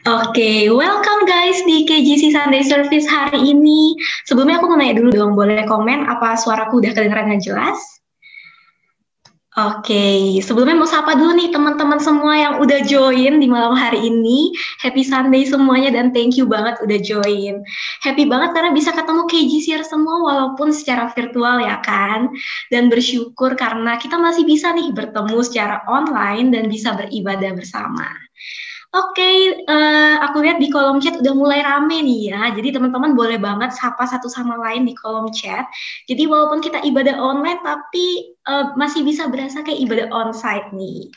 Oke, welcome guys di KGC Sunday Service hari ini. Sebelumnya aku mau nanya dulu dong, boleh komen apa suaraku udah kedengeran dengan jelas? Oke, sebelumnya mau sapa dulu nih teman-teman semua yang udah join di malam hari ini. Happy Sunday semuanya dan thank you banget udah join. Happy banget karena bisa ketemu KGCR semua walaupun secara virtual ya kan. Dan bersyukur karena kita masih bisa nih bertemu secara online dan bisa beribadah bersama. Oke, aku lihat di kolom chat udah mulai rame nih ya. Jadi teman-teman boleh banget sapa satu sama lain di kolom chat. Jadi walaupun kita ibadah online, tapi masih bisa berasa kayak ibadah onsite nih.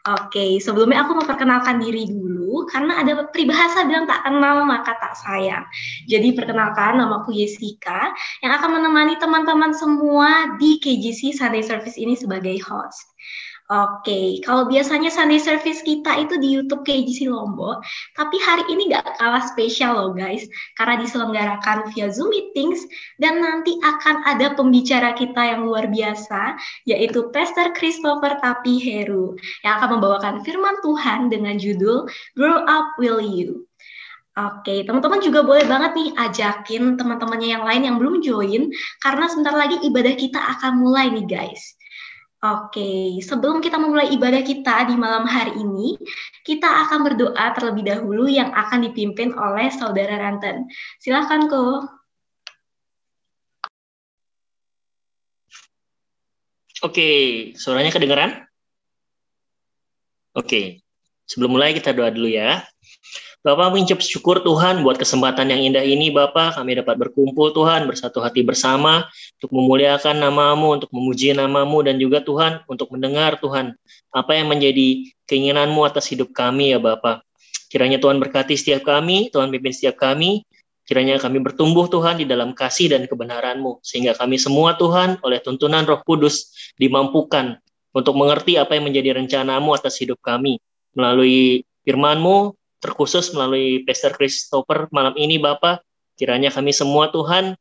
Oke, sebelumnya aku mau perkenalkan diri dulu, karena ada peribahasa bilang tak kenal maka tak sayang. Jadi perkenalkan, namaku Jessica, yang akan menemani teman-teman semua di KGC Sunday Service ini sebagai host. Oke, kalau biasanya Sunday Service kita itu di YouTube KGC Lombok, tapi hari ini nggak kalah spesial loh guys, karena diselenggarakan via Zoom Meetings, dan nanti akan ada pembicara kita yang luar biasa, yaitu Pastor Christopher Tapi Heru, yang akan membawakan firman Tuhan dengan judul Grow Up Will You. Oke, teman-teman juga boleh banget nih ajakin teman-temannya yang lain yang belum join, karena sebentar lagi ibadah kita akan mulai nih guys. Oke, sebelum kita memulai ibadah kita di malam hari ini, kita akan berdoa terlebih dahulu yang akan dipimpin oleh Saudara Ranten. Silakan, Ko. Oke, suaranya kedengeran? Oke, sebelum mulai kita doa dulu ya. Bapak mengucap syukur Tuhan buat kesempatan yang indah ini Bapak, kami dapat berkumpul Tuhan, bersatu hati bersama, untuk memuliakan nama-Mu, untuk memuji nama-Mu, dan juga Tuhan, untuk mendengar Tuhan, apa yang menjadi keinginan-Mu atas hidup kami ya Bapak. Kiranya Tuhan berkati setiap kami, Tuhan pimpin setiap kami, kiranya kami bertumbuh Tuhan di dalam kasih dan kebenaran-Mu, sehingga kami semua Tuhan, oleh tuntunan Roh Kudus, dimampukan untuk mengerti apa yang menjadi rencana-Mu atas hidup kami, melalui firman-Mu, terkhusus melalui Pastor Christopher malam ini Bapak, kiranya kami semua Tuhan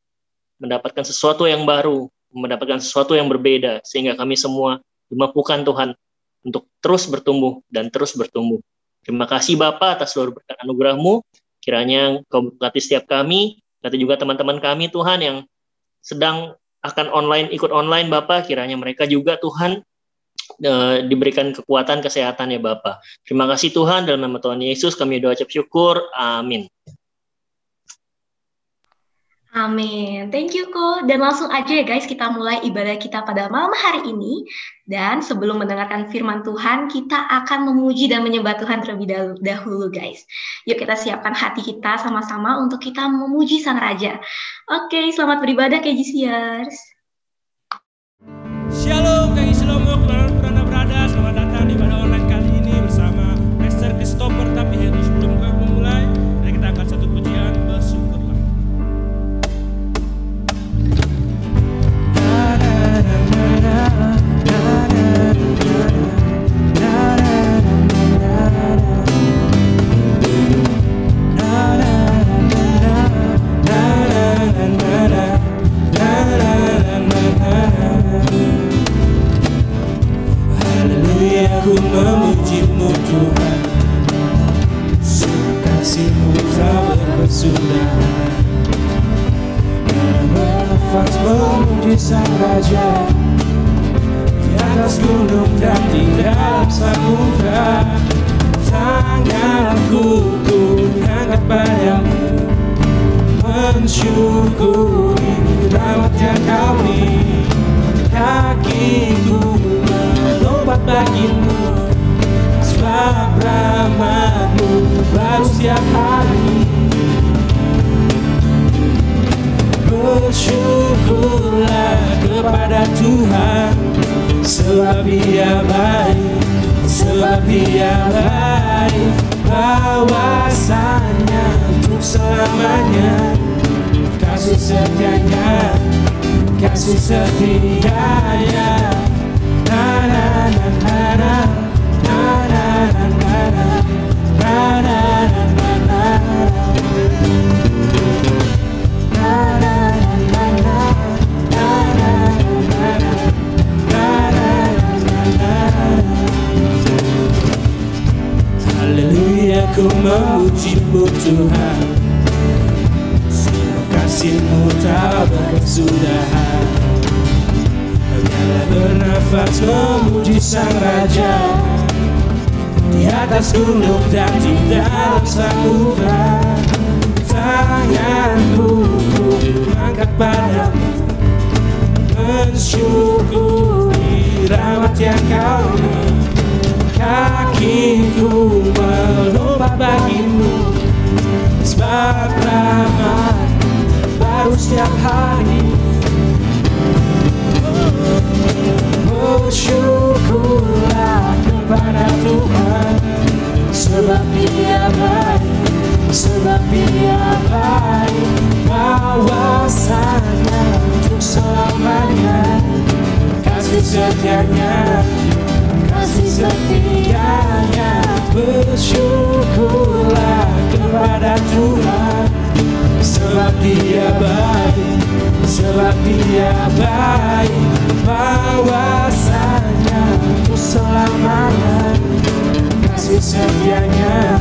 mendapatkan sesuatu yang baru, mendapatkan sesuatu yang berbeda, sehingga kami semua dimampukan Tuhan untuk terus bertumbuh dan terus bertumbuh. Terima kasih Bapak atas seluruh berkat anugerah-Mu, kiranya Kau berkati setiap kami, berkati juga teman-teman kami Tuhan yang sedang akan ikut online Bapak, kiranya mereka juga Tuhan diberikan kekuatan kesehatan ya Bapak. Terima kasih Tuhan, dalam nama Tuhan Yesus kami doa ucap syukur, amin. Amin, thank you Ko. Dan langsung aja ya guys, kita mulai ibadah kita pada malam hari ini. Dan sebelum mendengarkan firman Tuhan, kita akan memuji dan menyembah Tuhan terlebih dahulu guys. Yuk kita siapkan hati kita sama-sama untuk kita memuji Sang Raja. Oke, selamat beribadah KGCers. Shalom KGC Lombok, pernah berada, selamat datang di ibadah online kali ini bersama Pastor Christopher Tapi Heru. Sebelum kami memulai, mari kita angkat satu pujian, bersyukurlah. Ku memuji-Mu Tuhan, kasih-Mu tak berkesudahan. Bernafas memuji Sang Raja, di atas gunung dan di dalam samudra. Tanganku ku angkat padamu, mensyukuri rahmat-Nya Kami. Kakiku melompat bagimu, sebab rahmat-Mu baru setiap hari. Bersyukurlah kepada Tuhan, sebab Dia baik, sebab Dia baik. Bahwasanya untuk selamanya, kasih setianya, kasih setianya. Na na na na na, na na na na na, na na na na na, na na na na, na na na na, na na na. Haleluya, Ku memuji-Mu Tuhan, kasih-Mu tak berkesudahan. Biarlah bernafas memuji Sang Raja di atas gunung dan di dalam samudra. Tanganku angkat padamu, mensyukuri rahmat yang Kau beri. Kakiku melompat bagimu, sebab rahmat baru setiap hari. Bersyukurlah kepada Tuhan, sebab Dia baik, sebab Dia baik. Bahwasanya untuk selamanya, kasih setianya, kasih setianya. Bersyukurlah kepada Tuhan, sebab Dia baik, sebab Dia baik. Bahwasanya untuk selamanya, kasih setianya,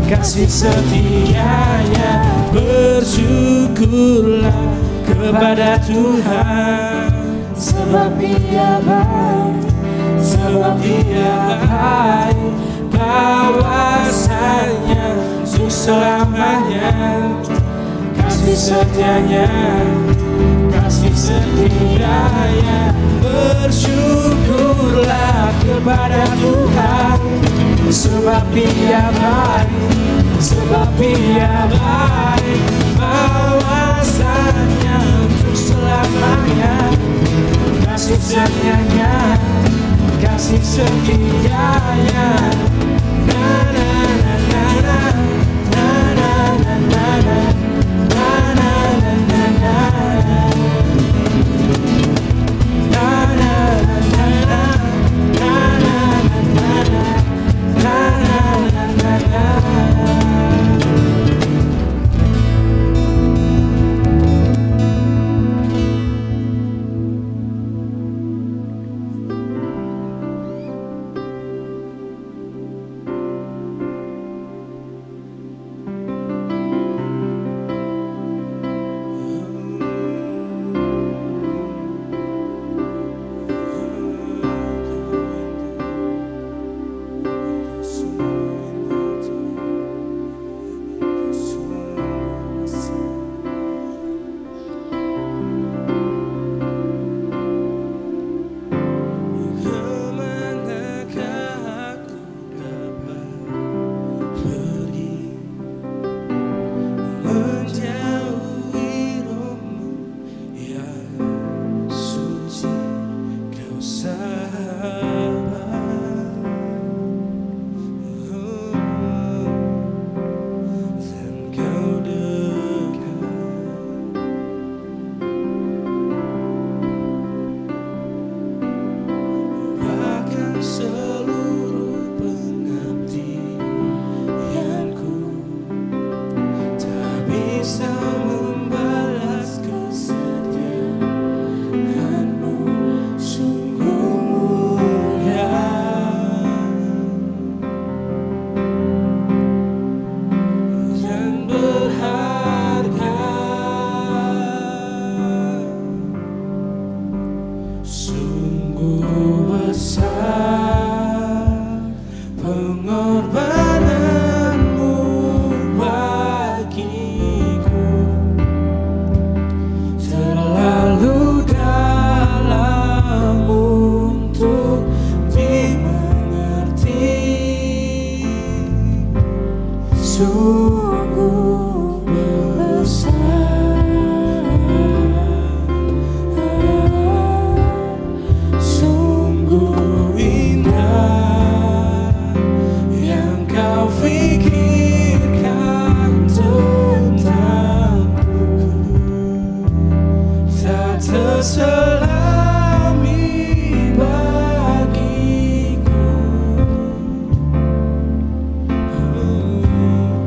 kasih setianya. Bersyukurlah kepada Tuhan, sebab Dia baik, sebab Dia baik. Bahwasanya untuk selamanya, kasih setianya, kasih setianya. Bersyukurlah kepada Tuhan, sebab Dia baik, sebab Dia baik. Bahwasanya untuk selamanya, kasih setianya, kasih setianya. Na na na na na, na na na na na, na na na na na, na na na na na, na na na na na.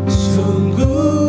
Sungguh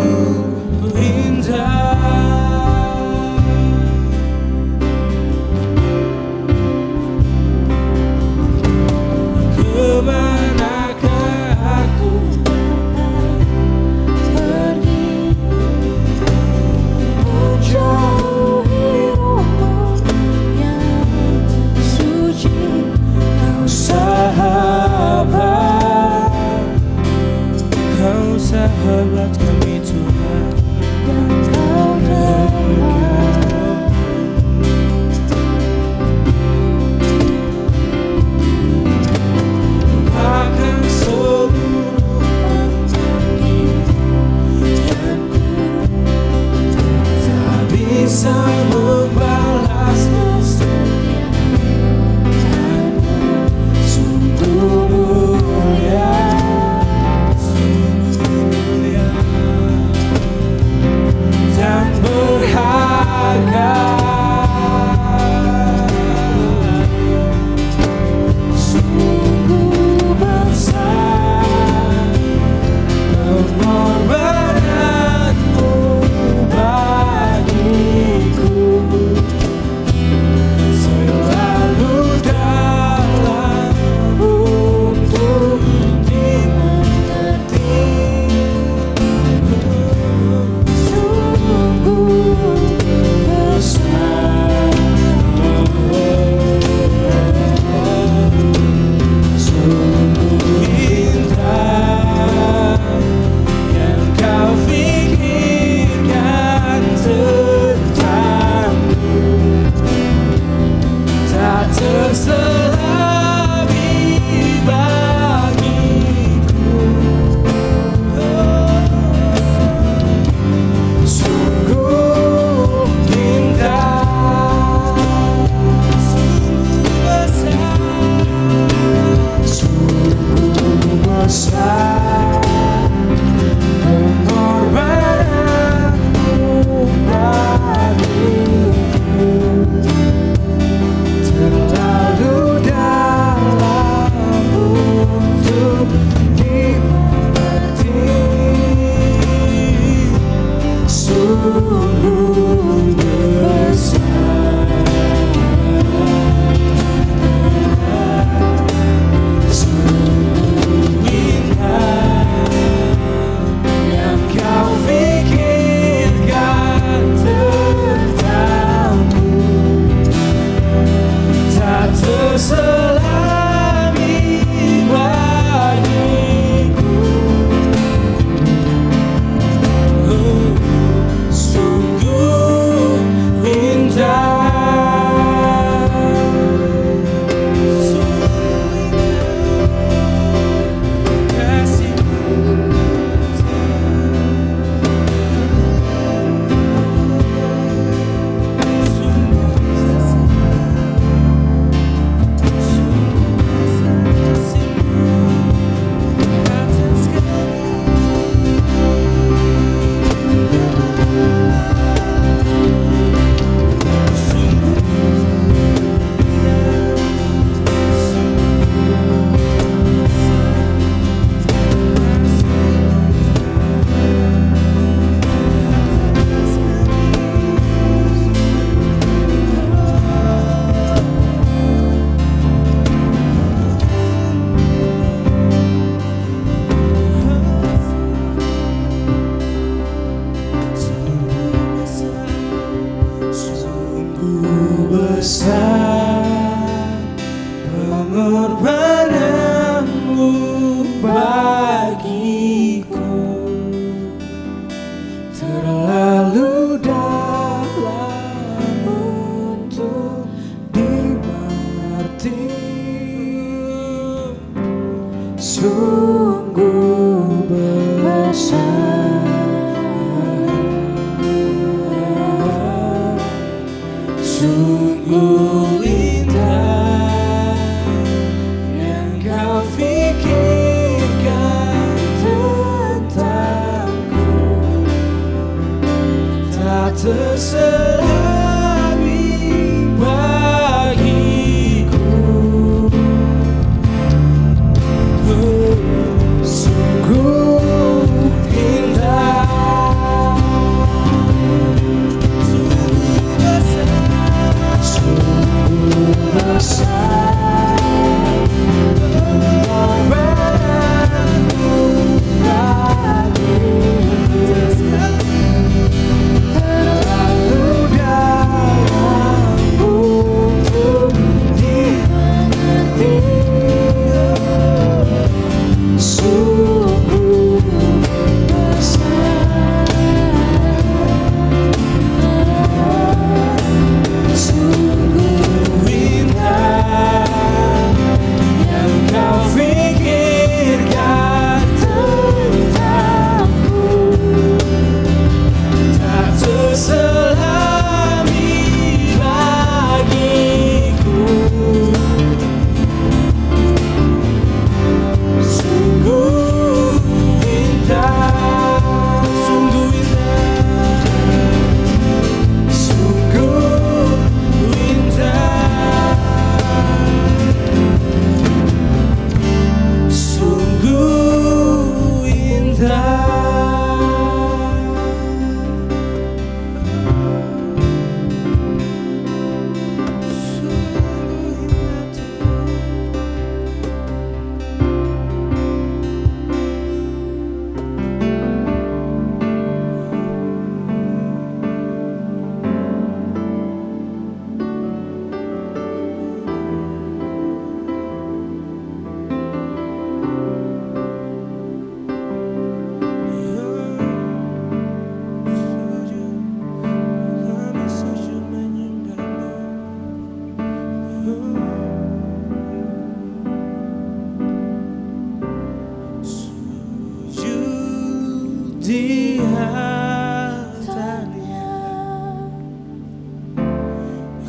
di altarnya.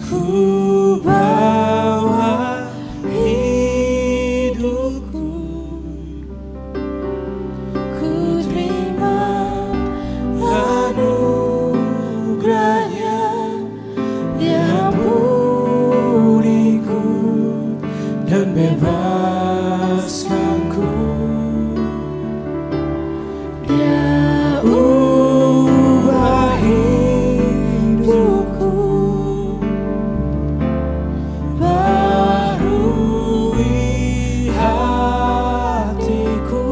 Ku bawa hidupku, ku terima anugerahnya, Dia ampuniku dan bebaskanku. Dia ubah hidupku, barui hatiku.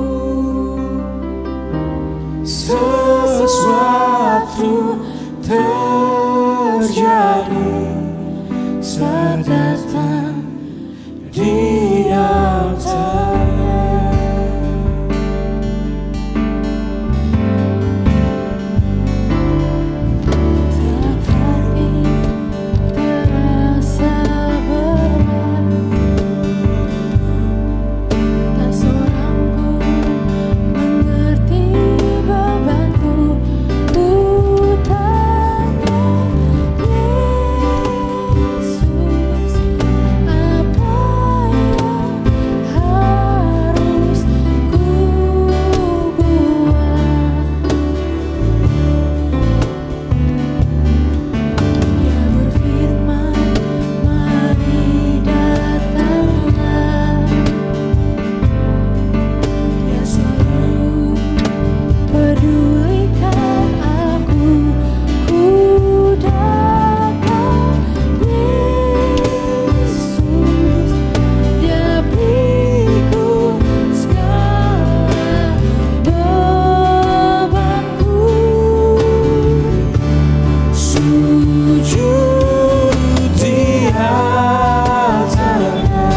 Sesuatu terjadi saat datang di altarnya. Saat hati terasa berat, tak seorang pun mengerti bebanku. Ku tanya, Yesus, apa yang harus ku buat? Dia berfirman, mari datanglah. Dia selalu pedulikan aku. Ku datang, Yesus, Dia beriku segala bebanku. Sujud di altarnya,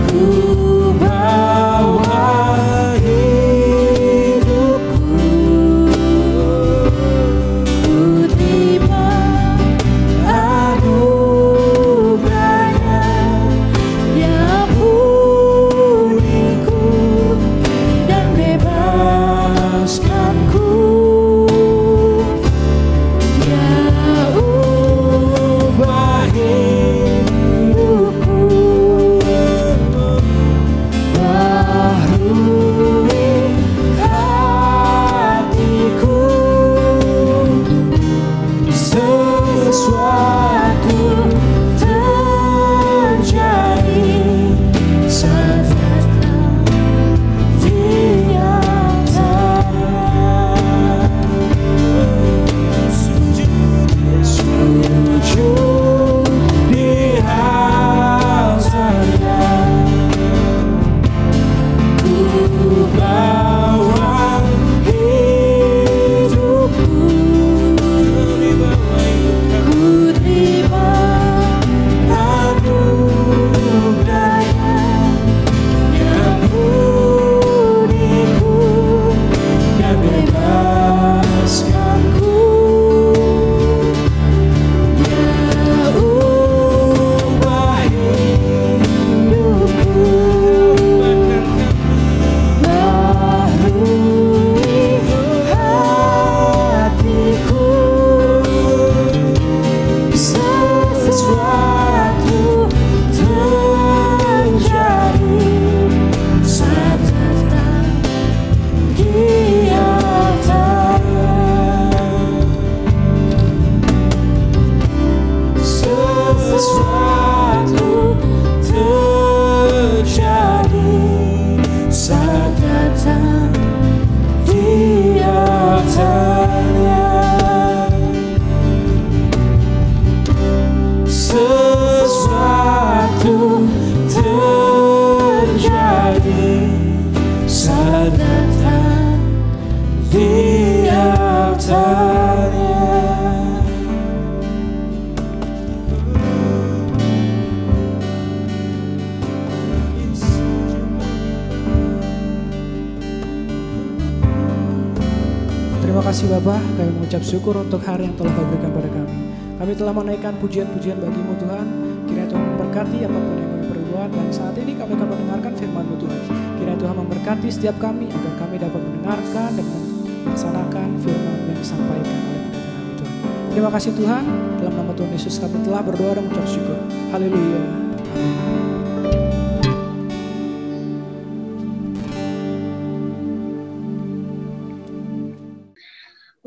ku bawa hidupku, ku terima anugerahnya, Dia ampuniku dan bebaskanku. Dia ubah hidupku, barui hatiku. Sesuatu terjadi saat datang di altarnya. Sujud di altarnya, ku bawa hidupku, ku terima anugerahnya, Dia ampuniku dan bebaskanku. Dia ubah hidupku, barui hatiku. Sesuatu terjadi saat datang di altarnya. Sesuatu terjadi saat datang di altarnya. Sesuatu terjadi saat datang di altarnya. Terima kasih Bapak, kami mengucap syukur untuk hari yang telah Kau berikan pada kami. Kami telah menaikkan pujian-pujian bagi-Mu Tuhan. Kiranya Tuhan memberkati apapun yang kami perbuat. Tuhan. Dan saat ini kami akan mendengarkan firman-Mu Tuhan. Kiranya Tuhan memberkati setiap kami agar kami dapat mendengarkan dan melaksanakan firman yang disampaikan oleh pendeta kami Tuhan. Terima kasih Tuhan, dalam nama Tuhan Yesus kami telah berdoa dan mengucap syukur. Haleluya. Amin.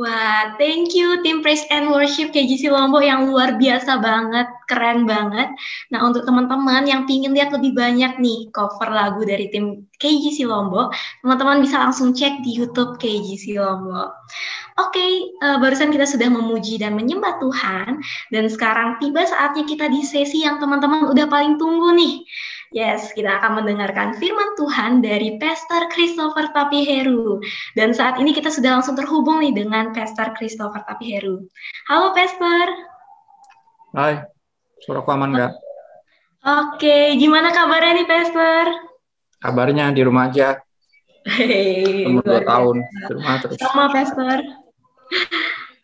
Wah, thank you tim Praise and Worship KJC Lombok yang luar biasa banget, keren banget. Nah, untuk teman-teman yang pingin lihat lebih banyak nih cover lagu dari tim KJC Lombok, teman-teman bisa langsung cek di YouTube KJC Lombok. Oke, barusan kita sudah memuji dan menyembah Tuhan, dan sekarang tiba saatnya kita di sesi yang teman-teman udah paling tunggu nih. Yes, kita akan mendengarkan firman Tuhan dari Pastor Christopher Tapiheru. Dan saat ini kita sudah langsung terhubung nih dengan Pastor Christopher Tapiheru. Halo Pastor. Hai, suaraku aman nggak? Oke, gimana kabarnya nih Pastor? Kabarnya di rumah aja. Umur 2 tahun, di rumah terus. Sama Pastor.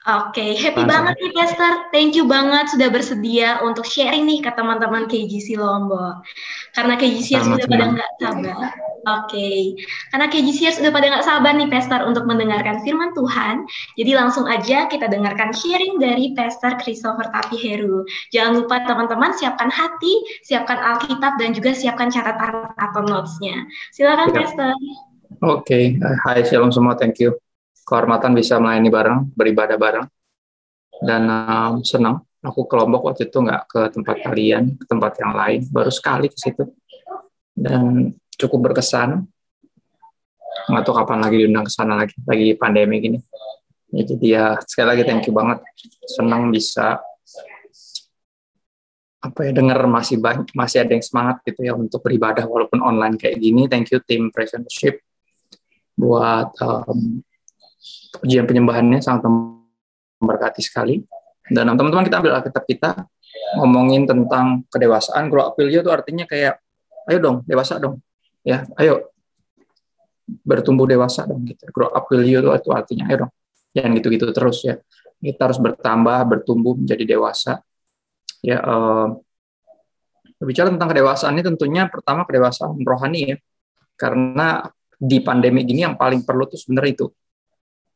Oke, happy banget nih Pastor. Thank you banget sudah bersedia untuk sharing nih ke teman-teman KJC Lombok. Karena KJC sudah pada nggak sabar. Oke, karena KJC sudah pada nggak sabar nih Pastor untuk mendengarkan firman Tuhan. Jadi langsung aja kita dengarkan sharing dari Pastor Christopher Tapiheru. Jangan lupa teman-teman siapkan hati, siapkan Alkitab, dan juga siapkan catatan atau notes-nya. Silakan Pastor. Oke, hai shalom semua, thank you. Kehormatan bisa melayani bareng, beribadah bareng. Dan senang, aku ke Lombok waktu itu nggak ke tempat kalian, ke tempat yang lain, baru sekali ke situ. Dan cukup berkesan, nggak tahu kapan lagi diundang ke sana lagi pandemi gini. Ya, jadi ya sekali lagi thank you banget, senang bisa dengar masih ada yang semangat gitu ya untuk beribadah walaupun online kayak gini. Thank you tim Praise and Worship buat pujian penyembahannya sangat memberkati sekali. Dan teman-teman kita ambil Alkitab kita ngomongin tentang kedewasaan. Grow up will you itu artinya kayak ayo dong dewasa dong ya, ayo bertumbuh dewasa dong gitu. Grow up will you itu artinya ayo dong, jangan gitu-gitu terus ya, kita harus bertumbuh menjadi dewasa ya. Berbicara tentang kedewasaan ini tentunya pertama kedewasaan rohani ya, karena di pandemi gini yang paling perlu tuh sebenarnya itu.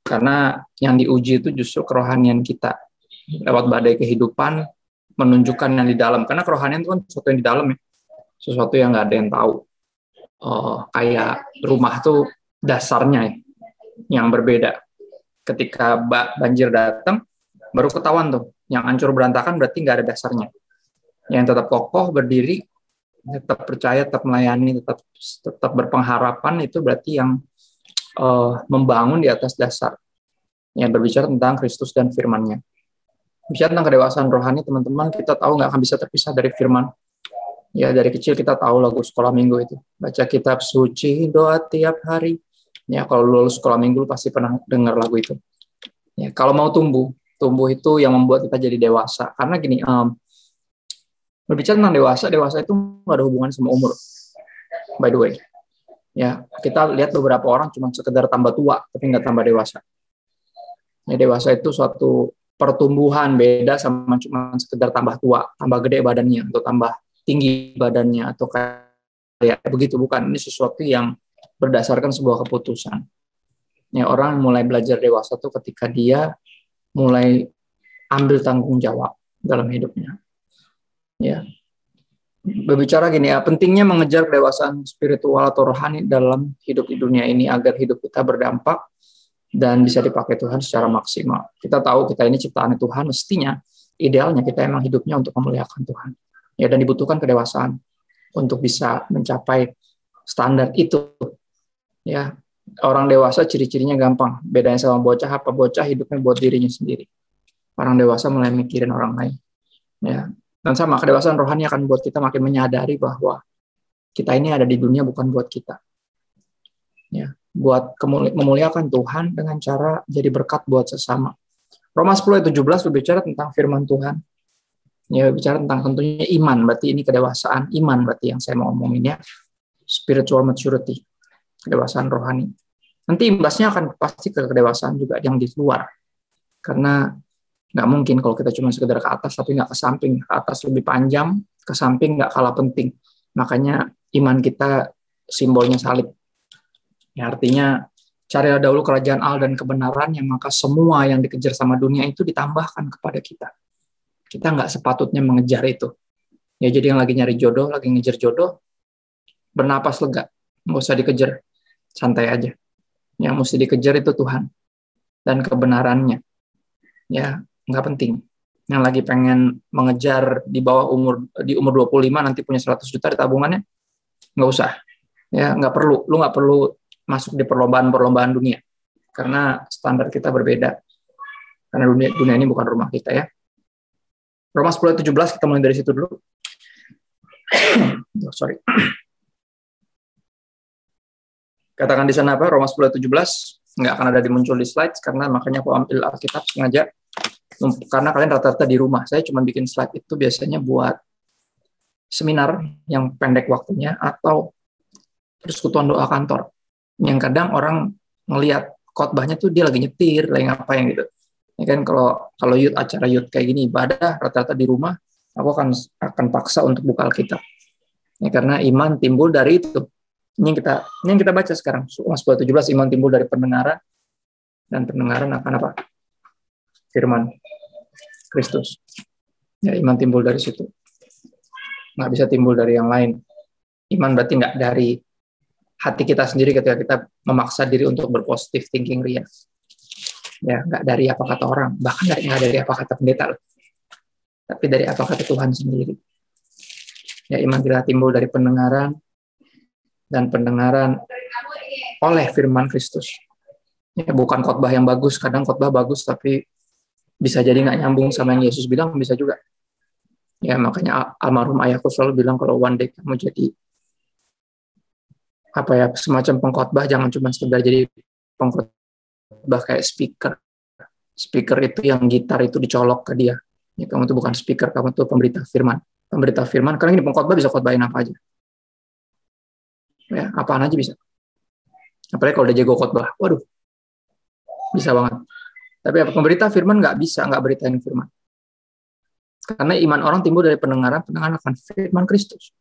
Karena yang diuji itu justru kerohanian kita. Lewat badai kehidupan, menunjukkan yang di dalam. Karena kerohanian itu kan sesuatu yang di dalam ya. Sesuatu yang nggak ada yang tahu. Kayak rumah tuh dasarnya ya, yang berbeda. Ketika banjir datang, baru ketahuan tuh. Yang hancur berantakan berarti nggak ada dasarnya. Yang tetap kokoh, berdiri, tetap percaya, tetap melayani, tetap berpengharapan, itu berarti yang membangun di atas dasar yang berbicara tentang Kristus dan firman-Nya. Bicara tentang kedewasaan rohani, teman-teman, kita tahu nggak akan bisa terpisah dari firman. Ya, dari kecil kita tahu lagu sekolah minggu itu. Baca kitab suci, doa tiap hari. Ya, kalau lulus sekolah minggu pasti pernah dengar lagu itu. Ya, kalau mau tumbuh itu yang membuat kita jadi dewasa. Karena gini, berbicara tentang dewasa itu nggak ada hubungan sama umur. By the way. Ya, kita lihat beberapa orang cuma sekedar tambah tua, tapi nggak tambah dewasa. Ya, dewasa itu suatu pertumbuhan, beda sama cuma sekedar tambah tua, tambah gede badannya, atau tambah tinggi badannya, atau kayak begitu. Bukan, ini sesuatu yang berdasarkan sebuah keputusan. Ya, orang mulai belajar dewasa itu ketika dia mulai ambil tanggung jawab dalam hidupnya. Ya. Berbicara gini ya, pentingnya mengejar kedewasaan spiritual atau rohani dalam hidup di dunia ini agar hidup kita berdampak dan bisa dipakai Tuhan secara maksimal. Kita tahu kita ini ciptaan Tuhan, mestinya idealnya kita emang hidupnya untuk memuliakan Tuhan. Ya, dan dibutuhkan kedewasaan untuk bisa mencapai standar itu. Ya, orang dewasa ciri-cirinya gampang. Bedanya sama bocah, apa bocah hidupnya buat dirinya sendiri. Orang dewasa mulai mikirin orang lain. Ya. Dan sama, kedewasaan rohani akan buat kita makin menyadari bahwa kita ini ada di dunia bukan buat kita. Ya, buat memuliakan Tuhan dengan cara jadi berkat buat sesama. Roma 10 ayat 17 berbicara tentang firman Tuhan. Ya, bicara tentang tentunya iman, berarti ini kedewasaan iman berarti yang saya mau ngomongin ya. Spiritual maturity, kedewasaan rohani. Nanti imbasnya akan pasti ke kedewasaan juga yang di luar. Karena nggak mungkin kalau kita cuma sekedar ke atas tapi nggak ke samping. Ke atas lebih panjang, ke samping nggak kalah penting. Makanya iman kita simbolnya salib. Ya, artinya carilah dahulu kerajaan Allah dan kebenarannya, maka semua yang dikejar sama dunia itu ditambahkan kepada kita. Kita nggak sepatutnya mengejar itu. Ya, jadi yang lagi nyari jodoh, lagi ngejar jodoh, bernapas lega, nggak usah dikejar, santai aja. Yang mesti dikejar itu Tuhan dan kebenarannya. Ya, nggak penting. Yang lagi pengen mengejar di bawah di umur 25 nanti punya 100 juta di tabungannya, nggak usah. Ya, nggak perlu. Lu nggak perlu masuk di perlombaan dunia. Karena standar kita berbeda. Karena dunia ini bukan rumah kita ya. Roma 10:17 kita mulai dari situ dulu. Sorry. Katakan di sana apa? Roma 10:17 nggak akan ada muncul di slide karena makanya aku ambil Alkitab sengaja. Karena kalian rata-rata di rumah. Saya cuma bikin slide itu biasanya buat seminar yang pendek waktunya atau persekutuan doa kantor. Yang kadang orang ngelihat khotbahnya tuh dia lagi nyetir, lagi ngapain gitu. Ya kan kalau acara youth kayak gini ibadah rata-rata di rumah, aku akan paksa untuk buka Alkitab. Ya, karena iman timbul dari itu. Ini yang kita baca sekarang. Roma 10:17 iman timbul dari pendengaran dan pendengaran akan apa? Firman Kristus. Ya, iman timbul dari situ. Nggak bisa timbul dari yang lain. Iman berarti nggak dari hati kita sendiri ketika kita memaksa diri untuk berpositif thinking ria. Ya, nggak dari apa kata orang, bahkan nggak dari apa kata pendeta, tapi dari apa kata Tuhan sendiri. Ya, iman kita timbul dari pendengaran dan pendengaran oleh firman Kristus. Ya, bukan khotbah yang bagus, kadang khotbah bagus tapi bisa jadi nggak nyambung sama yang Yesus bilang, bisa juga. Ya, makanya almarhum ayahku selalu bilang kalau one day kamu jadi semacam pengkhotbah, jangan cuma sekedar jadi pengkhotbah kayak speaker. Speaker itu yang gitar itu dicolok ke dia. Ya, kamu tuh bukan speaker, kamu tuh pemberita firman. Pemberita firman, karena ini pengkhotbah bisa khotbahin apa aja. Ya, apaan aja bisa. Apalagi kalau udah jago khotbah, waduh, bisa banget. Tapi pemberita firman nggak bisa, nggak beritain firman. Karena iman orang timbul dari pendengaran akan firman Kristus.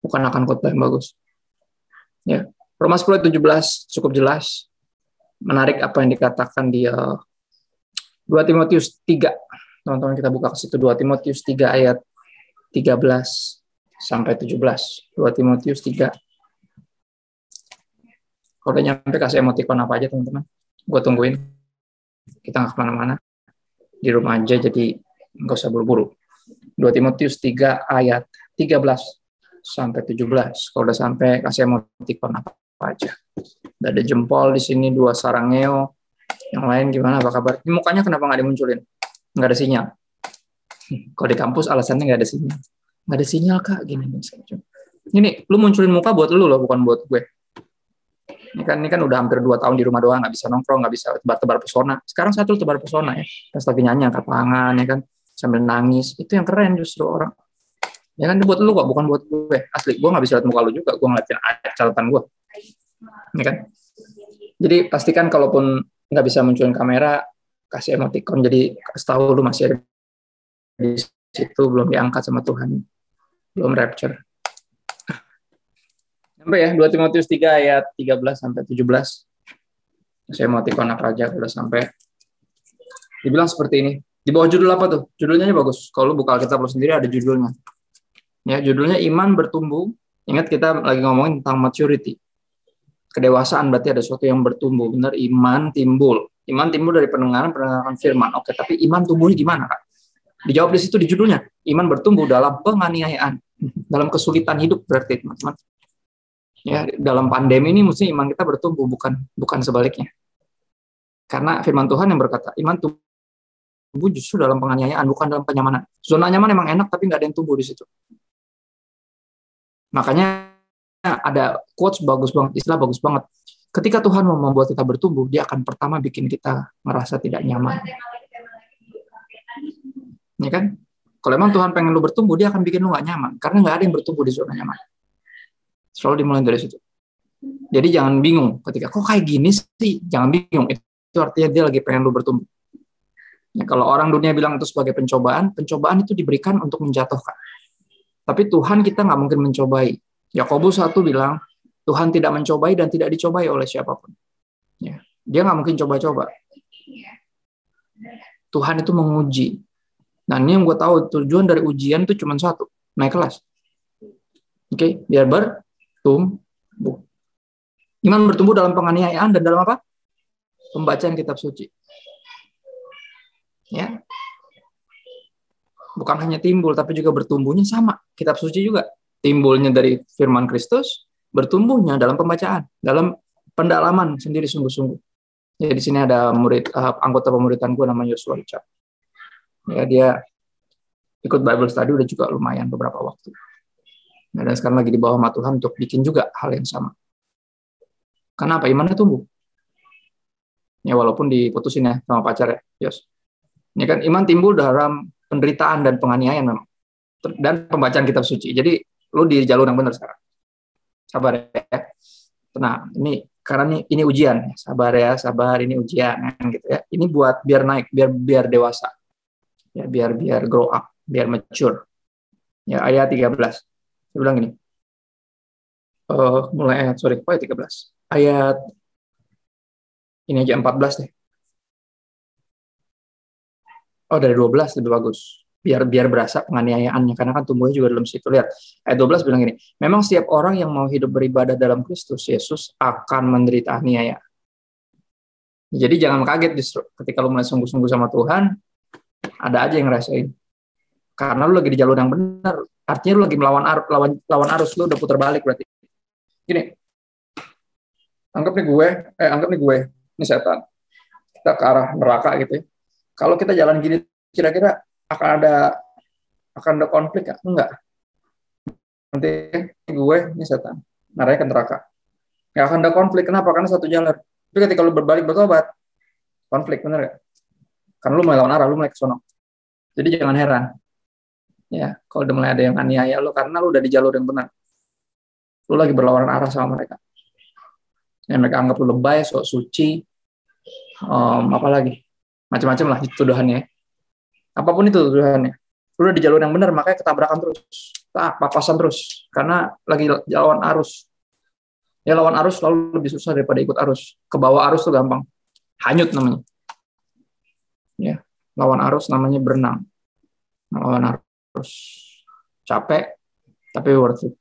Bukan akan khotbah yang bagus. Ya, Roma 10:17 cukup jelas. Menarik apa yang dikatakan di 2 Timotius 3. Teman-teman kita buka ke situ 2 Timotius 3 ayat 13 sampai 17. 2 Timotius 3. Kalau udah nyampe kasih emotikon apa aja teman-teman. Gue tungguin. Kita nggak kemana-mana. Di rumah aja jadi nggak usah buru-buru. 2 Timotius 3 ayat 13 sampai 17. Kalau udah sampai kasih emotikon apa aja. Udah ada jempol di sini, 2 sarangeo. Yang lain gimana, apa kabar? Ini mukanya kenapa nggak dimunculin? Nggak ada sinyal. Kalau di kampus alasannya nggak ada sinyal. Nggak ada sinyal, Kak. Gini. Ini, lu munculin muka buat lu loh, bukan buat gue. Ini kan udah hampir 2 tahun di rumah doang, nggak bisa nongkrong, nggak bisa tebar pesona. Sekarang satu tebar pesona ya. Pas lagi nyanyi angkat tangan, ya kan, sambil nangis. Itu yang keren justru orang. Ya kan, buat lu kok, bukan buat gue. Asli, gue nggak bisa lihat muka lu juga. Gue ngeliatin catatan gue. Ya kan? Jadi pastikan kalaupun nggak bisa munculin kamera, kasih emoticon. Jadi kasih tahu lu masih ada di situ, belum diangkat sama Tuhan. Belum rapture. Sampai ya, 2 Timotius 3 ayat 13 sampai 17. Saya mau tikon apa aja udah sampai. Dibilang seperti ini. Di bawah judul apa tuh? Judulnya bagus. Kalau lu buka Alkitab lu sendiri ada judulnya. Ya, judulnya iman bertumbuh. Ingat kita lagi ngomongin tentang maturity. Kedewasaan berarti ada sesuatu yang bertumbuh. Benar, iman timbul. Iman timbul dari pendengaran firman. Oke, tapi iman tumbuhnya gimana, Kak? Dijawab di situ di judulnya. Iman bertumbuh dalam penganiayaan. Dalam kesulitan hidup berarti, teman-teman. Ya, dalam pandemi ini mesti iman kita bertumbuh, bukan sebaliknya. Karena firman Tuhan yang berkata, iman tumbuh justru dalam penganiayaan, bukan dalam kenyamanan. Zona nyaman emang enak, tapi nggak ada yang tumbuh di situ. Makanya ada quotes bagus banget, istilah bagus banget. Ketika Tuhan mau membuat kita bertumbuh, dia akan pertama bikin kita merasa tidak nyaman. Ya kan? Kalau emang Tuhan pengen lu bertumbuh, dia akan bikin lu nggak nyaman. Karena nggak ada yang bertumbuh di zona nyaman. Selalu dimulai dari situ. Jadi jangan bingung ketika kok kayak gini sih, jangan bingung. Itu artinya dia lagi pengen lu bertumbuh. Ya, kalau orang dunia bilang itu sebagai pencobaan itu diberikan untuk menjatuhkan. Tapi Tuhan kita nggak mungkin mencobai. Yakobus 1 bilang, Tuhan tidak mencobai dan tidak dicobai oleh siapapun. Ya. Dia nggak mungkin coba-coba. Tuhan itu menguji. Nah, ini yang gue tahu, tujuan dari ujian itu cuma satu, naik kelas. Oke, biar bertumbuh. Iman bertumbuh dalam penganiayaan dan dalam apa? Pembacaan kitab suci. Ya. Bukan hanya timbul, tapi juga bertumbuhnya sama. Kitab suci juga. Timbulnya dari firman Kristus, bertumbuhnya dalam pembacaan, dalam pendalaman sendiri sungguh-sungguh. Ya, di sini ada anggota pemuritan gue namanya Yosua Richard. Ya, dia ikut Bible study udah juga lumayan beberapa waktu. Nah, dan sekarang lagi di bawah sama Tuhan untuk bikin juga hal yang sama. Karena apa? Imannya tumbuh. Ya, walaupun diputusin ya sama pacar ya, Yos. Ini kan iman timbul dalam penderitaan dan penganiayaan memang. Dan pembacaan kitab suci. Jadi lu di jalur yang benar sekarang. Sabar ya. Nah, karena ini ujian. Sabar ya, sabar, ini ujian gitu ya. Ini buat biar naik, biar dewasa. Ya, biar grow up, biar mature. Ya, ayat 13. Saya bilang gini. Mulai ayat 13. Ayat ini aja 14 deh. Oh, dari 12 lebih bagus. Biar berasa penganiayaannya, karena kan tumbuhnya juga dalam situ. Lihat, ayat 12 bilang gini, memang setiap orang yang mau hidup beribadah dalam Kristus Yesus akan menderita aniaya. Jadi jangan kaget justru, ketika lu mulai sungguh-sungguh sama Tuhan, ada aja yang ngerasain. Karena lu lagi di jalur yang benar, artinya lu lagi melawan arus, lu udah putar balik berarti. Gini, anggap nih gue, ini setan. Kita ke arah neraka gitu ya. Kalau kita jalan gini, kira-kira akan ada konflik nggak? Enggak. Nanti gue ini setan, naranya ke neraka. Nggak akan ada konflik. Kenapa? Karena satu jalur. Tapi ketika lu berbalik bertobat, konflik, bener nggak? Karena lu mulai lawan arah, lu mulai ke sono. Jadi jangan heran. Ya, kalau udah mulai ada yang aniaya lu, karena lu udah di jalur yang benar. Lu lagi berlawanan arah sama mereka. Yang mereka anggap lu lebay, sok suci, apa lagi? Macam-macam lah tuduhannya. Apapun itu tuduhannya. Lu udah di jalur yang benar, makanya ketabrakan terus. Papasan terus. Karena lagi lawan arus. Ya, lawan arus selalu lebih susah daripada ikut arus. Ke bawah arus tuh gampang. Hanyut namanya. Ya, lawan arus namanya berenang. Lawan arus. Capek, tapi worth it.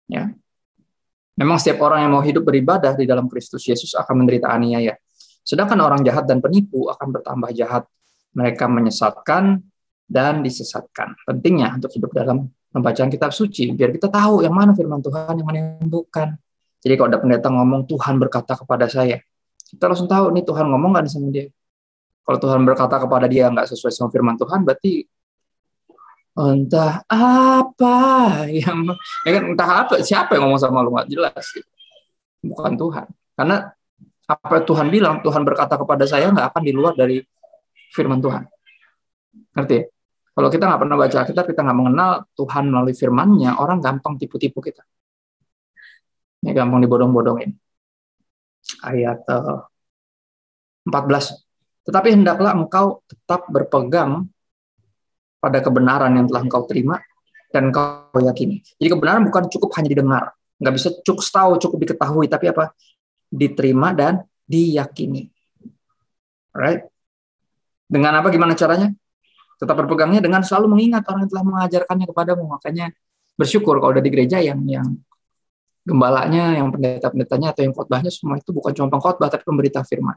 Ya. Memang setiap orang yang mau hidup beribadah di dalam Kristus Yesus akan menderita aniaya. Sedangkan orang jahat dan penipu akan bertambah jahat. Mereka menyesatkan dan disesatkan. Pentingnya untuk hidup dalam pembacaan kitab suci, biar kita tahu yang mana firman Tuhan, yang mana yang bukan. Jadi kalau ada pendeta ngomong, Tuhan berkata kepada saya, kita langsung tahu, nih Tuhan ngomong nggak sama dia. Kalau Tuhan berkata kepada dia nggak sesuai sama firman Tuhan, berarti entah apa yang, ya kan, entah apa, siapa yang ngomong sama lu, nggak jelas. Bukan Tuhan. Karena apa Tuhan bilang, Tuhan berkata kepada saya nggak akan di luar dari firman Tuhan. Ngerti ya? Kalau kita nggak pernah baca Alkitab, kita nggak mengenal Tuhan melalui firman-Nya, orang gampang tipu-tipu kita. Ya, gampang dibodong-bodongin. Ayat 14. Tetapi hendaklah engkau tetap berpegang pada kebenaran yang telah engkau terima dan engkau yakini. Jadi kebenaran bukan cukup hanya didengar. Nggak bisa cukup tahu, cukup diketahui, tapi apa? Diterima dan diyakini. Alright? Dengan apa? Gimana caranya? Tetap berpegangnya dengan selalu mengingat orang yang telah mengajarkannya kepadamu. Makanya bersyukur kalau udah di gereja yang gembalanya, yang pendeta-pendetanya atau yang khotbahnya semua itu bukan cuma pengkhotbah tapi pemberita firman.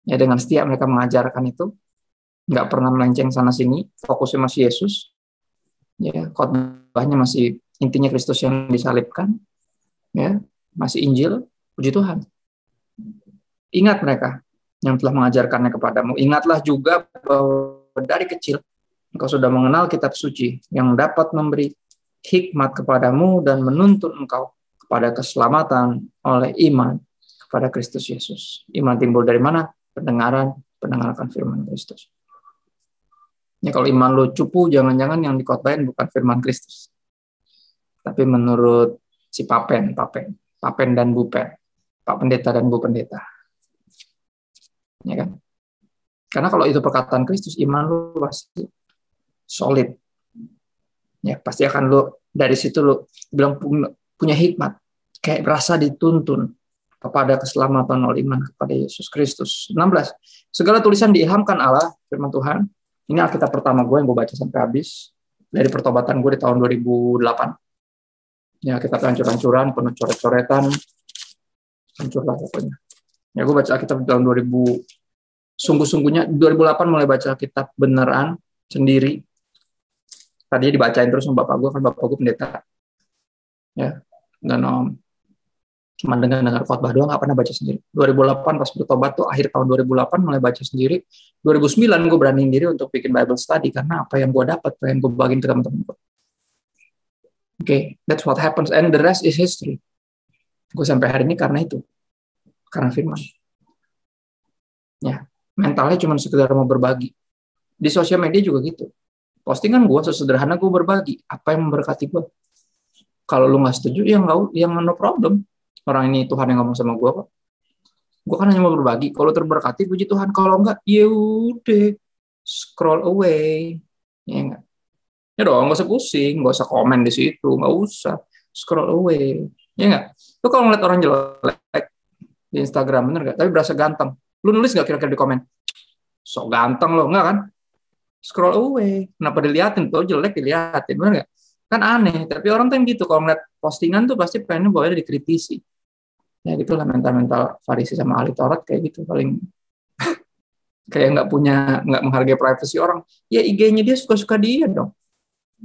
Ya, dengan setia mereka mengajarkan itu, nggak pernah melenceng sana sini, fokusnya masih Yesus. Ya, khotbahnya masih intinya Kristus yang disalibkan. Ya, masih Injil, puji Tuhan. Ingat mereka yang telah mengajarkannya kepadamu. Ingatlah juga bahwa dari kecil engkau sudah mengenal kitab suci yang dapat memberi hikmat kepadamu dan menuntun engkau kepada keselamatan oleh iman kepada Kristus Yesus. Iman timbul dari mana? Pendengaran firman Kristus. Ya, kalau iman lu cupu, jangan-jangan yang dikhotbahin bukan firman Kristus. Tapi menurut si Papen dan Bupen, Pak Pendeta dan Bu Pendeta. Ya kan? Karena kalau itu perkataan Kristus, iman lu pasti solid. Ya, pasti akan lu dari situ lu bilang punya hikmat, kayak berasa dituntun kepada keselamatan oleh iman kepada Yesus Kristus. 16. Segala tulisan diilhamkan Allah, firman Tuhan. Ini Alkitab pertama gue yang gue baca sampai habis dari pertobatan gue di tahun 2008. Ya, kita hancur-hancuran, penuh coret-coretan, hancur lah pokoknya. Ya, gue baca Alkitab di tahun 2000, sungguh-sungguhnya 2008 mulai baca Alkitab beneran sendiri. Tadinya dibacain terus sama bapak gue, kan bapak gue pendeta. Ya, dan cuma dengar khotbah doang, nggak pernah baca sendiri. 2008 pas bertobat tuh akhir tahun 2008 mulai baca sendiri. 2009 gue beraniin diri untuk bikin Bible study karena apa yang gue dapat pengen gue bagiin ke teman-teman gue. Oke, that's what happens and the rest is history. Gue sampai hari ini karena itu, karena firman. Ya, mentalnya cuma sekedar mau berbagi. Di sosial media juga gitu. Postingan gue sesederhana gue berbagi apa yang memberkati gue. Kalau lu nggak setuju, ya nggak, yang no problem. Orang ini Tuhan yang ngomong sama gue kok. Gue kan hanya mau berbagi. Kalau terberkati, puji Tuhan. Kalau enggak, ya udah, scroll away. Ya enggak. Ya dong, nggak usah pusing, nggak usah komen di situ, nggak usah scroll away. Ya enggak. Lu kalau ngeliat orang jelek di Instagram, bener nggak? Tapi berasa ganteng. Lu nulis nggak kira-kira di komen? So ganteng lo, enggak kan? Scroll away. Kenapa diliatin? Tuh jelek diliatin, bener nggak? Kan aneh. Tapi orang tuh gitu, kalau ngeliat postingan tuh pasti pengennya boleh dikritisi. Ya gitulah mental-mental Farisi sama ahli Taurat kayak gitu, paling kayak nggak menghargai privasi orang. Ya IG-nya dia suka-suka dia dong.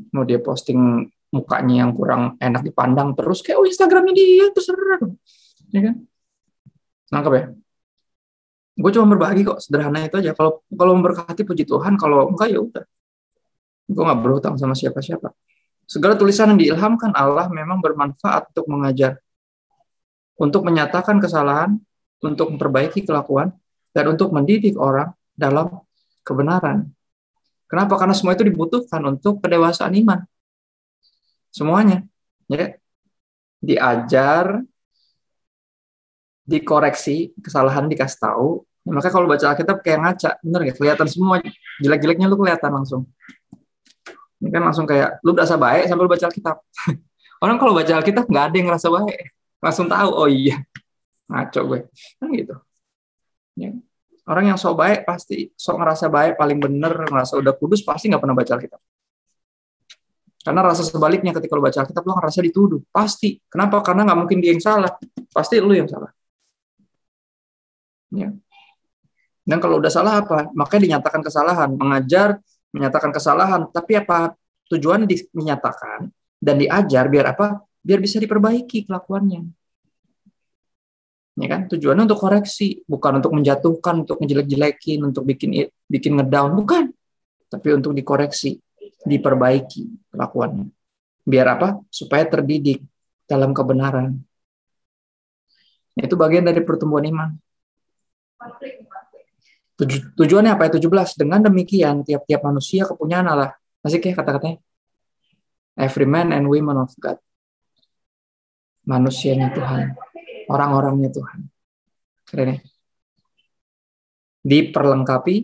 Mau dia posting mukanya yang kurang enak dipandang terus kayak Instagramnya dia terserah dong. Ya kan? Nangkep ya? Gue cuma berbagi kok, sederhana itu aja. Kalau memberkati puji Tuhan, kalau enggak ya udah. Gue nggak berhutang sama siapa-siapa. Segala tulisan yang diilhamkan Allah memang bermanfaat untuk mengajar, untuk menyatakan kesalahan, untuk memperbaiki kelakuan, dan untuk mendidik orang dalam kebenaran. Kenapa? Karena semua itu dibutuhkan untuk kedewasaan iman. Semuanya. Ya. Diajar, dikoreksi, kesalahan dikasih tahu. Ya, makanya kalau baca Alkitab kayak ngaca, bener nggak? Kelihatan semua, jelek-jeleknya lu kelihatan langsung. Ini kan langsung kayak, lu berasa baik sambil baca Alkitab. Orang kalau baca Alkitab nggak ada yang ngerasa baik. Langsung tahu, oh iya, ngaco gue. Kan gitu. Ya. Orang yang sok baik pasti sok ngerasa baik, paling bener, ngerasa udah kudus, pasti nggak pernah baca Alkitab. Karena rasa sebaliknya ketika lu baca Alkitab, lu ngerasa dituduh. Pasti. Kenapa? Karena nggak mungkin dia yang salah. Pasti lu yang salah. Ya. Dan kalau udah salah apa? Makanya dinyatakan kesalahan. Mengajar, menyatakan kesalahan. Tapi apa? Tujuan dinyatakan dan diajar biar apa? Biar bisa diperbaiki kelakuannya. Ya kan? Tujuannya untuk koreksi, bukan untuk menjatuhkan, untuk ngejelek-jelekin, untuk bikin ngedown, bukan. Tapi untuk dikoreksi, diperbaiki kelakuannya. Biar apa? Supaya terdidik dalam kebenaran. Itu bagian dari pertumbuhan iman. Tujuannya apa? 17. Dengan demikian, tiap-tiap manusia kepunyaan Allah. Asik ya kata-katanya? Every man and women of God. Manusianya Tuhan. Orang-orangnya Tuhan. Keren ya? Diperlengkapi,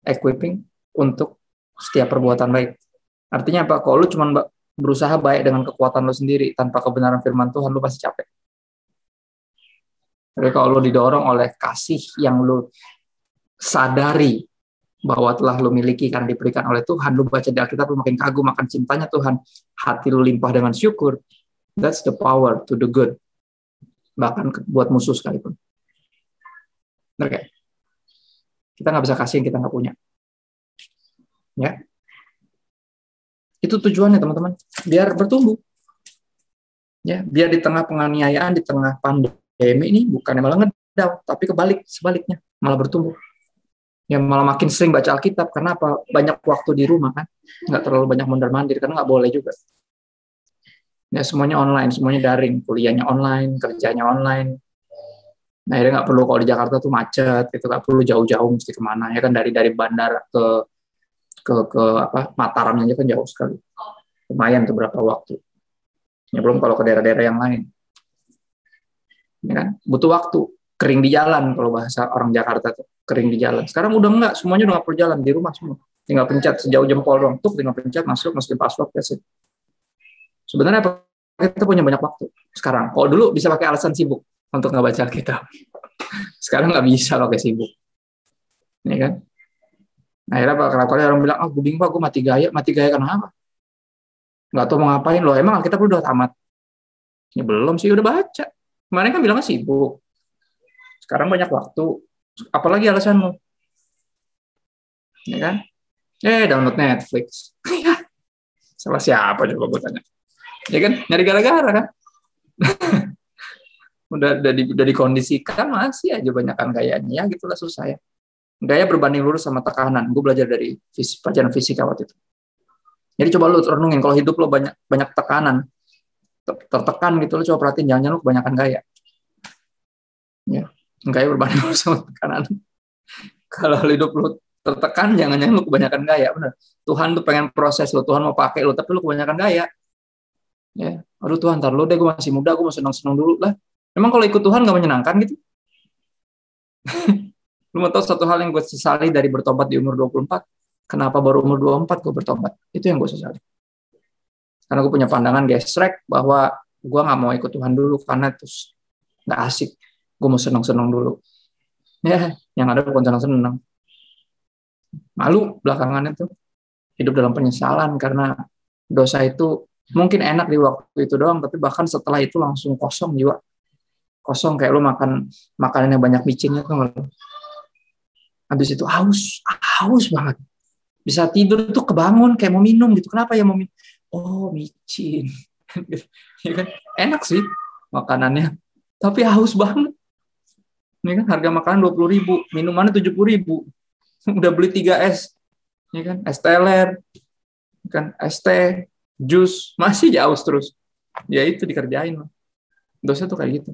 equipping, untuk setiap perbuatan baik. Artinya apa? Kalau lu cuma berusaha baik dengan kekuatan lu sendiri, tanpa kebenaran firman Tuhan, lu pasti capek. Tapi kalau lu didorong oleh kasih yang lu sadari bahwa telah lu miliki karena diberikan oleh Tuhan, lu baca di Alkitab, lu makin kagum, makin cintanya Tuhan, hati lu limpah dengan syukur, that's the power to do good. Bahkan buat musuh sekalipun. Benar gak? Kita nggak bisa kasih yang kita nggak punya. Ya, itu tujuannya teman-teman, biar bertumbuh. Ya, biar di tengah penganiayaan, di tengah pandemi ini bukan malah ngedown, tapi sebaliknya malah bertumbuh. Ya malah makin sering baca Alkitab, karena apa? Banyak waktu di rumah kan, nggak terlalu banyak mondar-mandir karena nggak boleh juga. Ya semuanya online, semuanya daring, kuliahnya online, kerjanya online. Nah, akhirnya nggak perlu, kalau di Jakarta tuh macet, itu nggak perlu jauh-jauh mesti kemana ya kan, dari bandara ke Mataram aja kan jauh sekali, lumayan tuh berapa waktu. Ya belum kalau ke daerah-daerah yang lain, ya kan butuh waktu, kering di jalan kalau bahasa orang Jakarta tuh, kering di jalan. Sekarang udah enggak, semuanya udah nggak perlu jalan, di rumah semua, tinggal pencet sejauh jempol doang, tinggal pencet masuk, masukin password, ya sih. Sebenarnya kita punya banyak waktu sekarang. Kalau dulu bisa pakai alasan sibuk untuk nggak baca Alkitab. Sekarang nggak bisa pakai sibuk. Ya kan? Nah, akhirnya kali orang bilang, gue bingung Pak, gue mati gaya. Mati gaya kenapa? Nggak tahu mau ngapain loh. Emang Alkitab udah tamat? Ya belum sih, udah baca. Kemarin kan bilangnya sibuk. Sekarang banyak waktu. Apalagi alasanmu? Ya kan? Download Netflix. Salah siapa coba gue tanya? Ya kan? Nyari gara-gara kan? udah dikondisikan masih aja banyakan gayanya. Ya gitulah susah ya. Gaya berbanding lurus sama tekanan. Gue belajar dari pelajaran fisika waktu itu. Jadi coba lu renungin, kalau hidup lo banyak tekanan, tertekan gitu, lo coba perhatiin jangan-jangan lo kebanyakan gaya. Ya, gaya berbanding lurus sama tekanan. Kalau hidup lo tertekan, jangan-jangan lo kebanyakan gaya. Benar. Tuhan tuh pengen proses lo, Tuhan mau pakai lo, tapi lo kebanyakan gaya. Ya, aduh Tuhan, ntar lo deh, gue masih muda, gue mau senang-senang dulu lah. Memang kalau ikut Tuhan gak menyenangkan gitu? Lu mau tahu satu hal yang gue sesali dari bertobat di umur 24? Kenapa baru umur 24 gue bertobat? Itu yang gue sesali. Karena gue punya pandangan gesrek bahwa gue gak mau ikut Tuhan dulu karena terus gak asik. Gue mau senang-senang dulu. Ya, yang ada bukan senang-senang. Malu belakangan itu. Hidup dalam penyesalan karena dosa itu mungkin enak di waktu itu doang, tapi bahkan setelah itu langsung kosong jiwa. Kosong kayak lu makan makanan yang banyak micinnya tuh. Habis itu haus banget. Bisa tidur tuh kebangun kayak mau minum gitu. Kenapa ya mau minum? Oh, micin. Ya kan? Enak sih makanannya, tapi haus banget. Ini kan harga makanan 20.000, minumannya 70.000. Udah beli 3 es. Ya kan? Es teler, kan es teh, jus, masih haus terus. Ya itu dikerjain. Dosa tuh kayak gitu.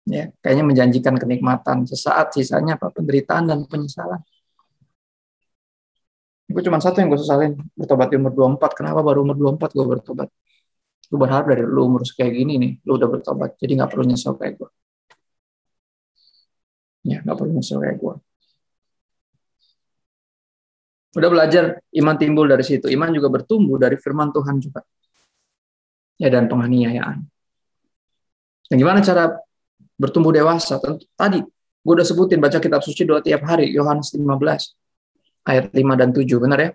Ya, kayaknya menjanjikan kenikmatan sesaat, sisanya apa? Penderitaan dan penyesalan. Gue cuma satu yang gue sesalin, bertobat di umur 24. Kenapa baru umur 24 gue bertobat? Gue berharap dari lu umur kayak gini nih, lu udah bertobat, jadi gak perlu nyesel kayak gue. Ya, gak perlu nyesel kayak gue. Udah belajar, iman timbul dari situ. Iman juga bertumbuh dari firman Tuhan juga. Ya, dan penganiayaan. Dan gimana cara bertumbuh dewasa? Tadi gue udah sebutin, baca kitab suci doa tiap hari, Yohanes 15 ayat 5 dan 7, benar ya?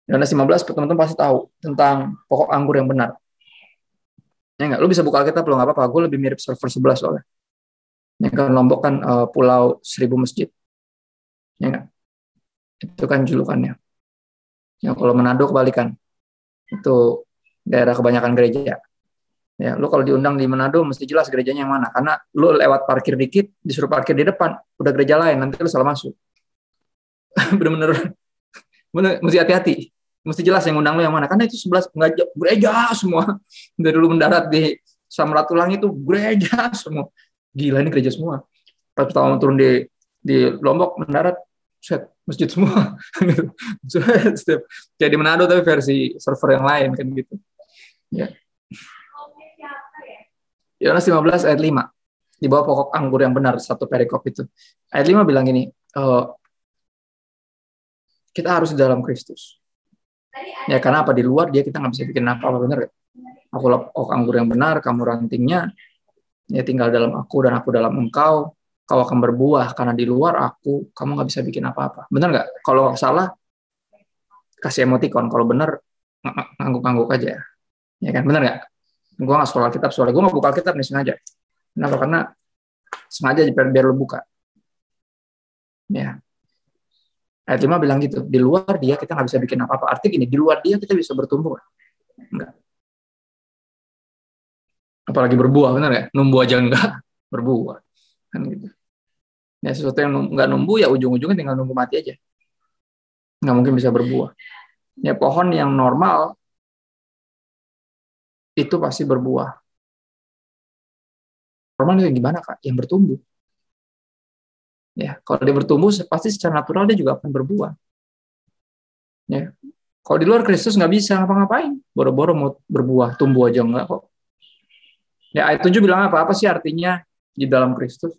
Yohanes 15 teman-teman pasti tahu tentang pokok anggur yang benar. Ya enggak? Lu bisa buka Alkitab lo, nggak apa-apa. Gue lebih mirip server 11 soalnya. Yang kan Lombok kan pulau 1000 masjid. Ya enggak? Itu kan julukannya. Ya, kalau Manado kebalikan. Itu daerah kebanyakan gereja. Ya, lu kalau diundang di Manado mesti jelas gerejanya yang mana. Karena lu lewat parkir dikit, disuruh parkir di depan, udah gereja lain, nanti lu salah masuk. Bener-bener mesti hati-hati. Mesti jelas yang undang lu yang mana. Karena itu 11 gereja semua. Dari lu mendarat di Samratulangi itu gereja semua. Gila, ini gereja semua. Pas pertama turun di Lombok mendarat, set masjid semua. Jadi Manado tapi versi server yang lain kan gitu. Ya. Yohanes 15 ayat 5. Di bawah pokok anggur yang benar, satu perikop itu. Ayat 5 bilang gini, kita harus di dalam Kristus. Ya, karena apa? Di luar dia kita nggak bisa bikin apa-apa, benar gak? Aku pokok anggur yang benar, kamu rantingnya, ya tinggal dalam aku dan aku dalam engkau, kau akan berbuah, karena di luar aku, kamu nggak bisa bikin apa-apa. Benar nggak? Kalau salah, kasih emoticon. Kalau benar, ngangguk-ngangguk aja. Ya kan? Benar nggak? Gue nggak sekolah Alkitab, soalnya gue nggak buka Alkitab nih sengaja. Kenapa? Karena sengaja biar lo buka. Ya. Ayat 5 bilang gitu, di luar dia kita nggak bisa bikin apa-apa. Artinya gini, di luar dia kita bisa bertumbuh. Enggak. Apalagi berbuah, benar ya? Numbuh aja enggak, berbuah. Kan gitu. Ya, sesuatu yang nggak numbuh, ya ujung-ujungnya tinggal nunggu mati aja. Nggak mungkin bisa berbuah. Ya, pohon yang normal, itu pasti berbuah. Normal itu gimana, Kak? Yang bertumbuh. Ya, kalau dia bertumbuh, pasti secara natural dia juga akan berbuah. Ya, kalau di luar Kristus nggak bisa ngapa-ngapain. Boro-boro mau berbuah, tumbuh aja enggak kok. Ya, ayat 7 bilang apa? Apa sih artinya di dalam Kristus?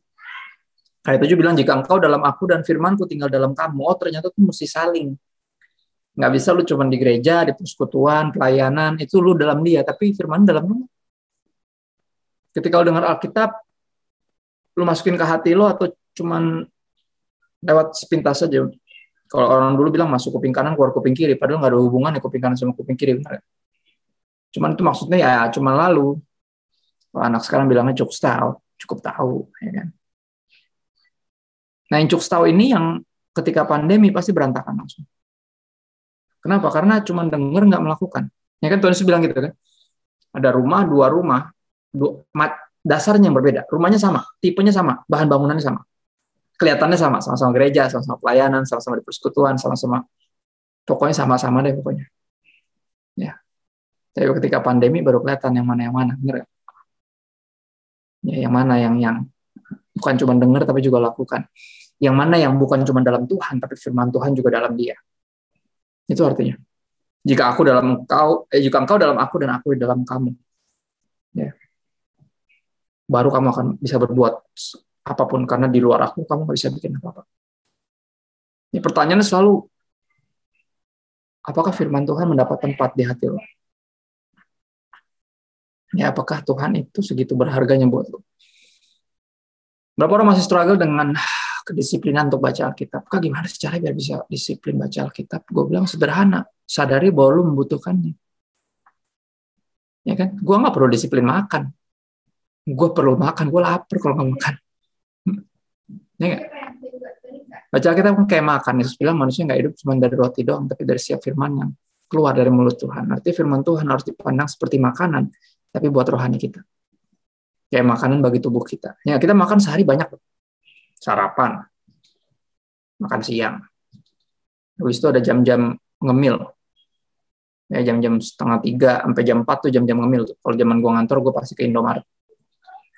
Ayat 7 bilang, jika engkau dalam aku dan firmanku tinggal dalam kamu, oh ternyata itu mesti saling. Nggak bisa lu cuma di gereja, di persekutuan, pelayanan, itu lu dalam dia, tapi firman dalam lu. Ketika lu dengar Alkitab, lu masukin ke hati lu atau cuman lewat sepintas saja. Kalau orang dulu bilang masuk kuping kanan, keluar kuping kiri, padahal nggak ada hubungan ya kuping kanan sama kuping kiri. Benar? Cuman itu maksudnya ya cuma lalu. Kalau anak sekarang bilangnya cukup tahu. Ya kan? Nah yang cukup tahu ini yang ketika pandemi pasti berantakan langsung. Kenapa? Karena cuma denger nggak melakukan. Ya kan Tuhan Yesus bilang gitu kan. Ada rumah, dua rumah, dasarnya yang berbeda. Rumahnya sama, tipenya sama, bahan bangunannya sama. Kelihatannya sama-sama gereja, sama-sama pelayanan, sama-sama di persekutuan, sama-sama pokoknya sama-sama deh pokoknya. Ya. Tapi ketika pandemi baru kelihatan yang mana, bener gak? Ya, yang mana yang bukan cuma dengar tapi juga lakukan. Yang mana yang bukan cuma dalam Tuhan tapi firman Tuhan juga dalam dia. Itu artinya. Jika engkau dalam aku dan aku di dalam kamu. Ya. Baru kamu akan bisa berbuat apapun, karena di luar aku kamu nggak bisa bikin apa-apa. Ya, pertanyaannya selalu, apakah firman Tuhan mendapat tempat di hati lo? Ya, apakah Tuhan itu segitu berharganya buat lo? Berapa orang masih struggle dengan kedisiplinan untuk baca Alkitab? Kak, gimana sih caranya biar bisa disiplin baca Alkitab? Gue bilang sederhana, sadari bahwa lo membutuhkannya. Ya kan? Gue nggak perlu disiplin makan. Gue perlu makan, gue lapar kalau nggak makan. Ya, baca Alkitab kan kayak makan. Yesus bilang manusia nggak hidup cuma dari roti doang, tapi dari setiap firman yang keluar dari mulut Tuhan. Artinya firman Tuhan harus dipandang seperti makanan, tapi buat rohani kita. Kayak makanan bagi tubuh kita. Ya, kita makan sehari banyak. Sarapan, makan siang. Habis itu ada jam-jam ngemil. Ya, jam-jam 2:30 sampai jam 4 tuh jam-jam ngemil. Kalau zaman gue ngantor, gue pasti ke Indomaret.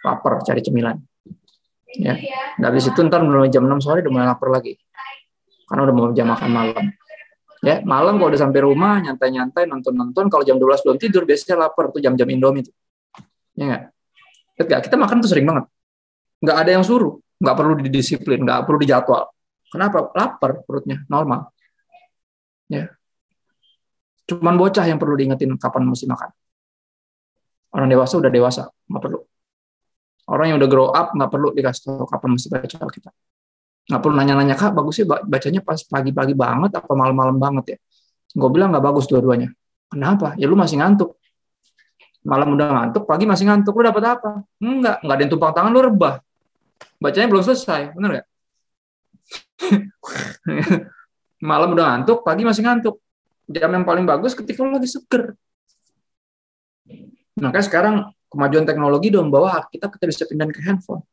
Lapar, cari cemilan. Ya, dari situ ntar mulai jam 6 sore udah mulai lapar lagi, karena udah mau jam makan malam. Ya, malam kalau udah sampai rumah nyantai-nyantai nonton. Kalau jam 12 belum tidur biasanya lapar tuh jam-jam Indomie tuh. Ya nggak? Kita makan tuh sering banget. Nggak ada yang suruh, nggak perlu didisiplin, nggak perlu dijadwal. Kenapa? Lapar perutnya normal. Ya, cuman bocah yang perlu diingetin kapan mesti makan. Orang dewasa udah dewasa, nggak perlu. Orang yang udah grow up nggak perlu dikasih tahu kapan mesti baca Alkitab. Nggak perlu nanya-nanya, Kak, bagusnya bacanya pas pagi-pagi banget apa malam-malam banget ya? Gue bilang nggak bagus dua-duanya. Kenapa? Ya lu masih ngantuk. Malam udah ngantuk, pagi masih ngantuk. Lu dapat apa? Nggak ada yang tumpang tangan, lu rebah. Bacanya belum selesai, bener nggak? Malam udah ngantuk, pagi masih ngantuk. Jam yang paling bagus ketika lu lagi seger. Makanya sekarang kemajuan teknologi udah membawa kita bisa pindahin ke handphone.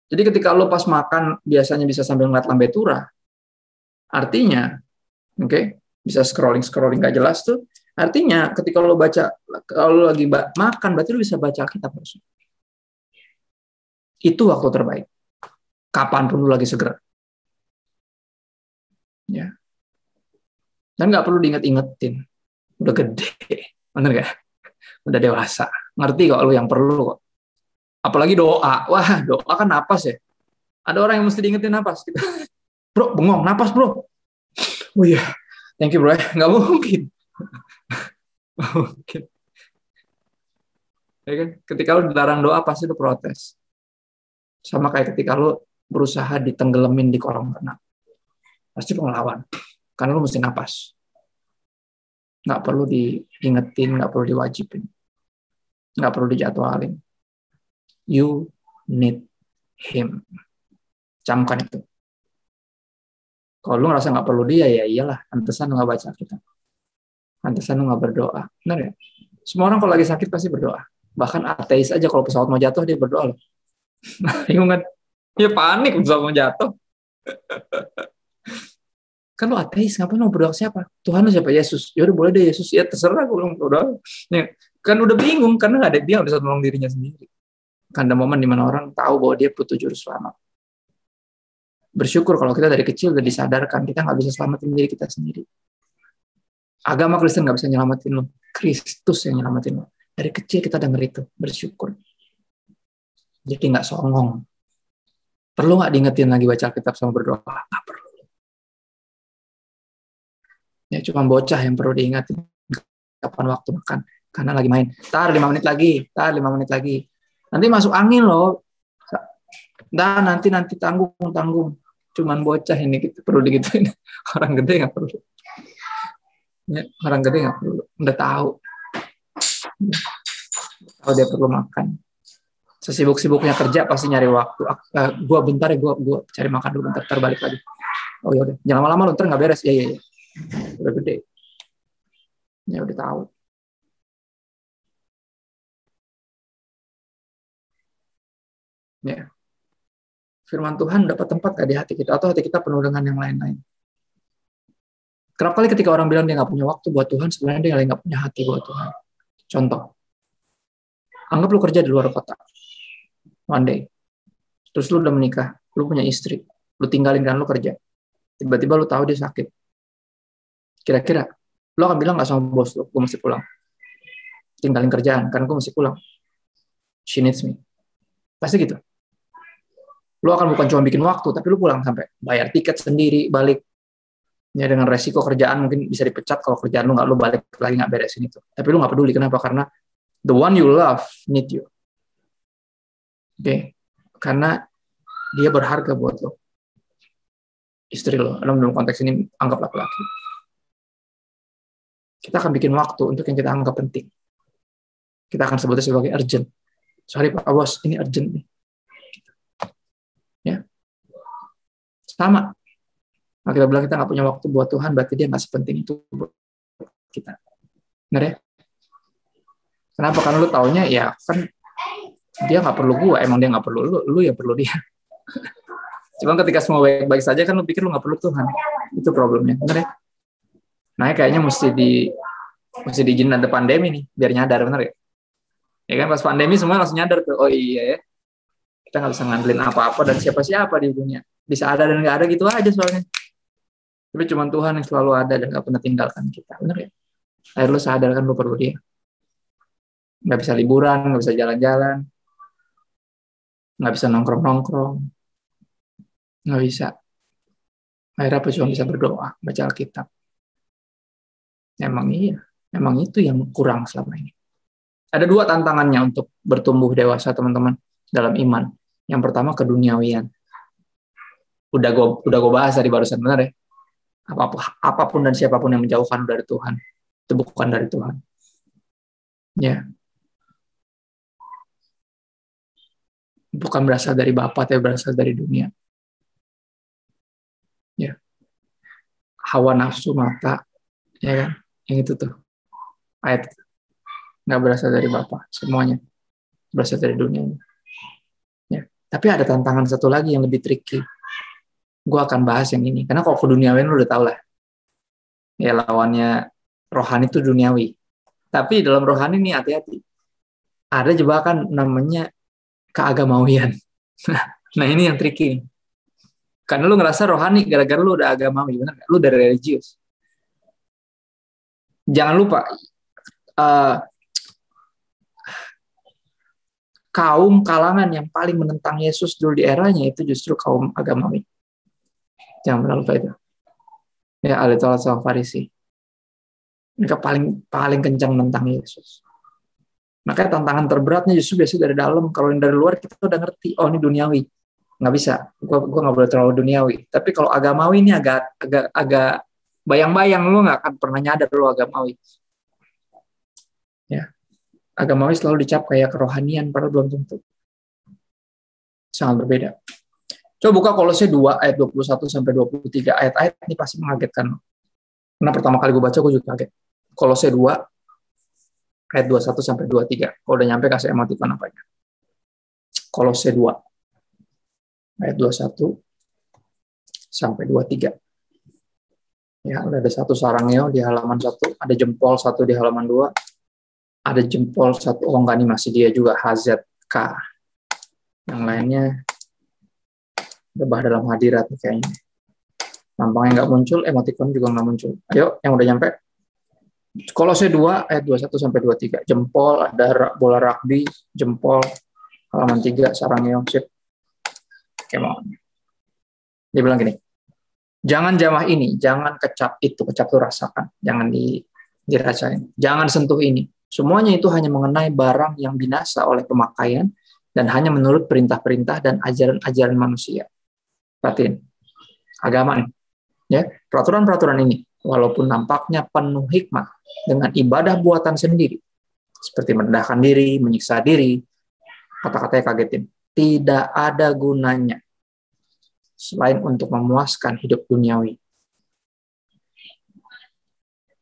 Jadi ketika lo pas makan biasanya bisa sambil ngeliat lambe turah, artinya, bisa scrolling nggak jelas tuh. Artinya ketika lo baca, kalau lo lagi makan, berarti lo bisa baca Alkitab terus. Itu waktu terbaik. Kapanpun lo lagi seger. Ya. Dan nggak perlu diinget-ingetin. Udah gede, bener gak? Udah dewasa. Ngerti kok lu yang perlu kok. Apalagi doa. Wah, doa kan napas ya. Ada orang yang mesti diingetin napas. Bro, bengong, napas bro. Oh iya, thank you bro. Nggak mungkin. Nggak mungkin. Ya kan? Ketika lu dilarang doa, pasti lu protes. Sama kayak ketika lu berusaha ditenggelamin di kolam renang. Pasti lu ngelawan. Karena lu mesti napas. Nggak perlu diingetin, nggak perlu diwajibin. Nggak perlu dijadwalin. You need him. Camkan itu. Kalau lu ngerasa nggak perlu dia, ya iyalah. Pantesan lu nggak baca kita. Pantesan lu nggak berdoa. Benar ya? Semua orang kalau lagi sakit pasti berdoa. Bahkan ateis aja kalau pesawat mau jatuh, dia berdoa loh. Bingung kan? Ya panik pesawat mau jatuh. Kan lu ateis, ngapain lu berdoa siapa? Tuhan lu siapa? Yesus. Ya udah boleh deh Yesus. Ya terserah gue bilang berdoa. Ya, kan udah bingung karena nggak ada dia bisa menolong dirinya sendiri. Kan ada momen di mana orang tahu bahwa dia butuh juru selamat. Bersyukur kalau kita dari kecil udah disadarkan kita nggak bisa selamatin diri kita sendiri. Agama Kristen nggak bisa nyelamatin lo. Kristus yang nyelamatin lo. Dari kecil kita denger itu. Bersyukur. Jadi nggak songong. Perlu nggak diingetin lagi baca Alkitab sama berdoa? Nggak perlu. Ya cuma bocah yang perlu diingatin kapan waktu makan. Karena lagi main. Tar 5 menit lagi. Nanti masuk angin loh. Nanti tanggung. Cuman bocah ini gitu, perlu digituin. Orang gede nggak perlu. Ya, orang gede nggak perlu. Udah tahu. Kalau dia perlu makan. Sesibuk-sibuknya kerja pasti nyari waktu. Gua bentar ya, gua cari makan dulu bentar, balik lagi. Oh ya udah, jangan lama-lama lu, ntar nggak beres. Ya. Udah gede. Ya udah tahu. Ya. Firman Tuhan dapat tempat gak di hati kita, atau hati kita penuh dengan yang lain-lain? Kerap kali ketika orang bilang dia nggak punya waktu buat Tuhan, sebenarnya dia nggak punya hati buat Tuhan. Contoh, anggap lu kerja di luar kota, one day, terus lu udah menikah, lu punya istri, lu tinggalin kan lu kerja, tiba-tiba lu tahu dia sakit. Kira-kira, lu akan bilang nggak sama bos lu, gue mesti pulang, tinggalin kerjaan, kan gue mesti pulang. She needs me. Pasti gitu. Lu akan bukan cuma bikin waktu, tapi lu pulang sampai bayar tiket sendiri, balik. Ya dengan resiko kerjaan mungkin bisa dipecat kalau kerjaan lu balik lagi nggak beresin itu. Tapi lu nggak peduli, kenapa? Karena the one you love need you. Oke. Karena dia berharga buat lo. Istri lo, dalam konteks ini anggap laki-laki. Kita akan bikin waktu untuk yang kita anggap penting. Kita akan sebutnya sebagai urgent. Sorry Pak Bos, ini urgent nih. Ya. Sama. Nah, kita bilang kita nggak punya waktu buat Tuhan, berarti dia nggak sepenting itu buat kita. Benar ya? Kenapa? Karena lu taunya ya kan dia nggak perlu gua, emang dia nggak perlu lu ya perlu dia. Cuma ketika semua baik-baik saja kan lu pikir lu nggak perlu Tuhan. Itu problemnya, benar ya? Nah kayaknya mesti diizinin ada pandemi nih, biar nyadar, benar ya? Ya kan pas pandemi semua langsung nyadar tuh, oh iya ya, kita nggak bisa ngandelin apa-apa dan siapa-siapa di dunia. Bisa ada dan nggak ada gitu aja soalnya. Tapi cuma Tuhan yang selalu ada dan nggak pernah tinggalkan kita, benar ya? Akhirnya lu sadar kan lu perlu dia. Nggak bisa liburan, nggak bisa jalan-jalan, nggak bisa nongkrong-nongkrong, nggak bisa. Akhirnya apa, cuma bisa berdoa, baca Alkitab. Emang iya, emang itu yang kurang selama ini. Ada 2 tantangannya untuk bertumbuh dewasa teman-teman dalam iman. Yang pertama keduniawian. Udah gue bahas tadi barusan, benar ya? Apapun dan siapapun yang menjauhkan dari Tuhan, itu bukan dari Tuhan. Ya. Bukan berasal dari Bapa, tapi berasal dari dunia. Ya. Hawa nafsu mata, ya kan? Yang itu tuh. Ayat itu. Nggak berasal dari Bapa, semuanya berasal dari dunia. Ya. Tapi ada tantangan satu lagi yang lebih tricky. Gue akan bahas yang ini. Karena kalau ke duniawi lu udah tau lah. Ya lawannya rohani itu duniawi. Tapi dalam rohani nih hati-hati. Ada jebakan namanya keagamawian. Nah ini yang tricky. Karena lu ngerasa rohani gara-gara lu udah agamawi. Bener gak? Lu udah religius. Jangan lupa. Kaum kalangan yang paling menentang Yesus dulu di eranya itu justru kaum agamawi. Jangan pernah lupa itu. Ya, ahli Taurat sama Farisi. Mereka paling kencang tentang Yesus. Makanya tantangan terberatnya justru biasanya dari dalam. Kalau yang dari luar kita udah ngerti, oh ini duniawi. Nggak bisa, gue nggak boleh terlalu duniawi. Tapi kalau agamawi ini agak bayang-bayang, lu nggak akan pernah nyadar lu agamawi. Ya, agamawi selalu dicap kayak kerohanian, padahal belum tentu. Sangat berbeda. Coba buka Kolose 2 ayat 21 sampai 23. Ayat-ayat ini pasti mengagetkan. Karena pertama kali gue baca gue juga kaget. Kolose 2 ayat 21 sampai 23. Kalau udah nyampe kasih emotikon apanya. Kolose 2 ayat 21 sampai 23. Ya, ada satu sarangnya di halaman 1, ada jempol 1 di halaman 2. Ada jempol 1, oh enggak nih masih dia juga HZK. Yang lainnya Rebah dalam hadirat kayaknya. Nampaknya nggak muncul, emotikon juga nggak muncul. Ayo, yang udah nyampe. Kolose 2 ayat 21 sampai 23. Jempol, ada bola rugby, jempol, halaman 3, sarang Yosef. Oke, mau. Dia bilang gini. Jangan jamah ini, jangan kecap itu, kecap itu rasakan, jangan dirasain. Jangan sentuh ini. Semuanya itu hanya mengenai barang yang binasa oleh pemakaian dan hanya menurut perintah-perintah dan ajaran-ajaran manusia. Perhatiin, agama nih. Ya, peraturan-peraturan ini, walaupun nampaknya penuh hikmat dengan ibadah buatan sendiri, seperti merendahkan diri, menyiksa diri, kata-katanya kagetin, tidak ada gunanya selain untuk memuaskan hidup duniawi.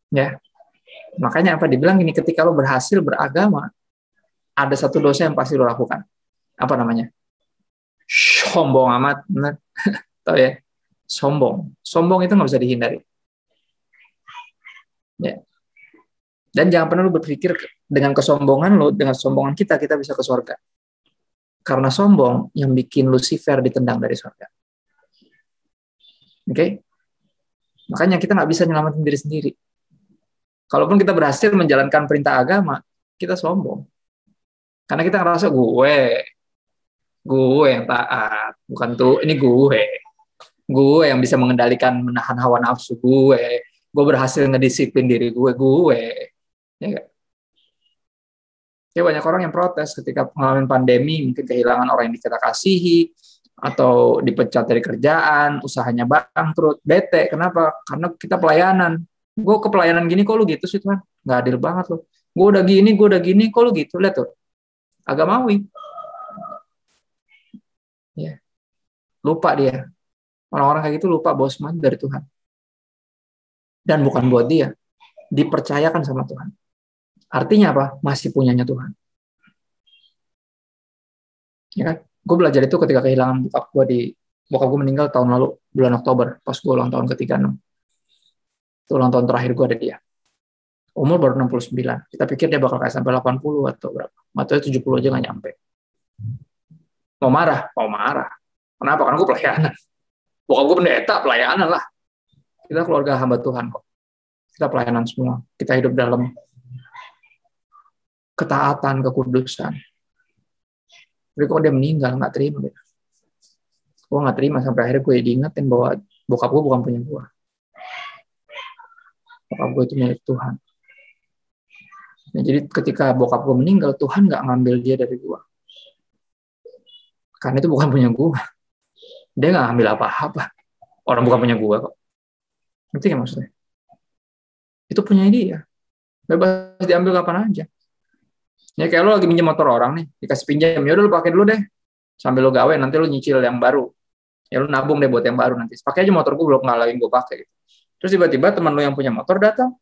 Ya, makanya apa dibilang gini, ketika lo berhasil beragama, ada satu dosa yang pasti lo lakukan. Apa namanya? Sombong amat, bener. Tahu ya? Sombong itu nggak bisa dihindari. Ya. Dan jangan pernah lu berpikir dengan kesombongan lo, dengan sombongan kita bisa ke surga. Karena sombong yang bikin Lucifer ditendang dari surga. Oke? Makanya kita nggak bisa nyelamatin diri sendiri. Kalaupun kita berhasil menjalankan perintah agama, kita sombong. Karena kita ngerasa gue yang taat, bukan tuh, ini gue yang bisa mengendalikan, menahan hawa nafsu gue berhasil ngedisiplin diri gue. Ya banyak orang yang protes ketika mengalami pandemi, mungkin kehilangan orang yang kita kasihi, atau dipecat dari kerjaan, usahanya bangkrut, bete. Kenapa? Karena kita pelayanan. Gue ke pelayanan gini, kok lu gitu sih Tuhan? Nggak adil banget lo. Gue udah gini, kok lu gitu? Lihat tuh, agamawi. Ya. Lupa dia. Orang-orang kayak gitu lupa bahwa semuanya dari Tuhan. Dan bukan buat dia. Dipercayakan sama Tuhan. Artinya apa? Masih punyanya Tuhan. Ya kan? Gue belajar itu ketika kehilangan bokap gue meninggal tahun lalu, bulan Oktober, pas gue ulang tahun ke-36. Itu ulang tahun terakhir gue ada dia. Umur baru 69. Kita pikir dia bakal kayak sampai 80 atau berapa. Matanya 70 aja nggak nyampe. Mau marah. Kenapa? Karena gue pelayanan. Bokap gue pendeta, pelayanan lah. Kita keluarga hamba Tuhan kok. Kita pelayanan semua. Kita hidup dalam ketaatan, kekudusan. Tapi kok dia meninggal, nggak terima. Gue nggak terima sampai akhirnya gue diingetin bahwa bokap gue bukan punya gue. Bokap gue itu milik Tuhan. Nah, jadi ketika bokap gue meninggal, Tuhan nggak ngambil dia dari gue. Karena itu bukan punya gue. Dia nggak ngambil apa-apa. Orang bukan punya gue kok. Ngerti nggak maksudnya? Itu punya dia. Bebas diambil kapan aja. Ya kayak lo lagi minjem motor orang nih, dikasih pinjam, ya udah lo pakai dulu deh. Sambil lo gawe, nanti lo nyicil yang baru. Ya lo nabung deh buat yang baru nanti. Pakai aja motor gue, belum ngalahin gue pakai. Terus tiba-tiba teman lo yang punya motor datang.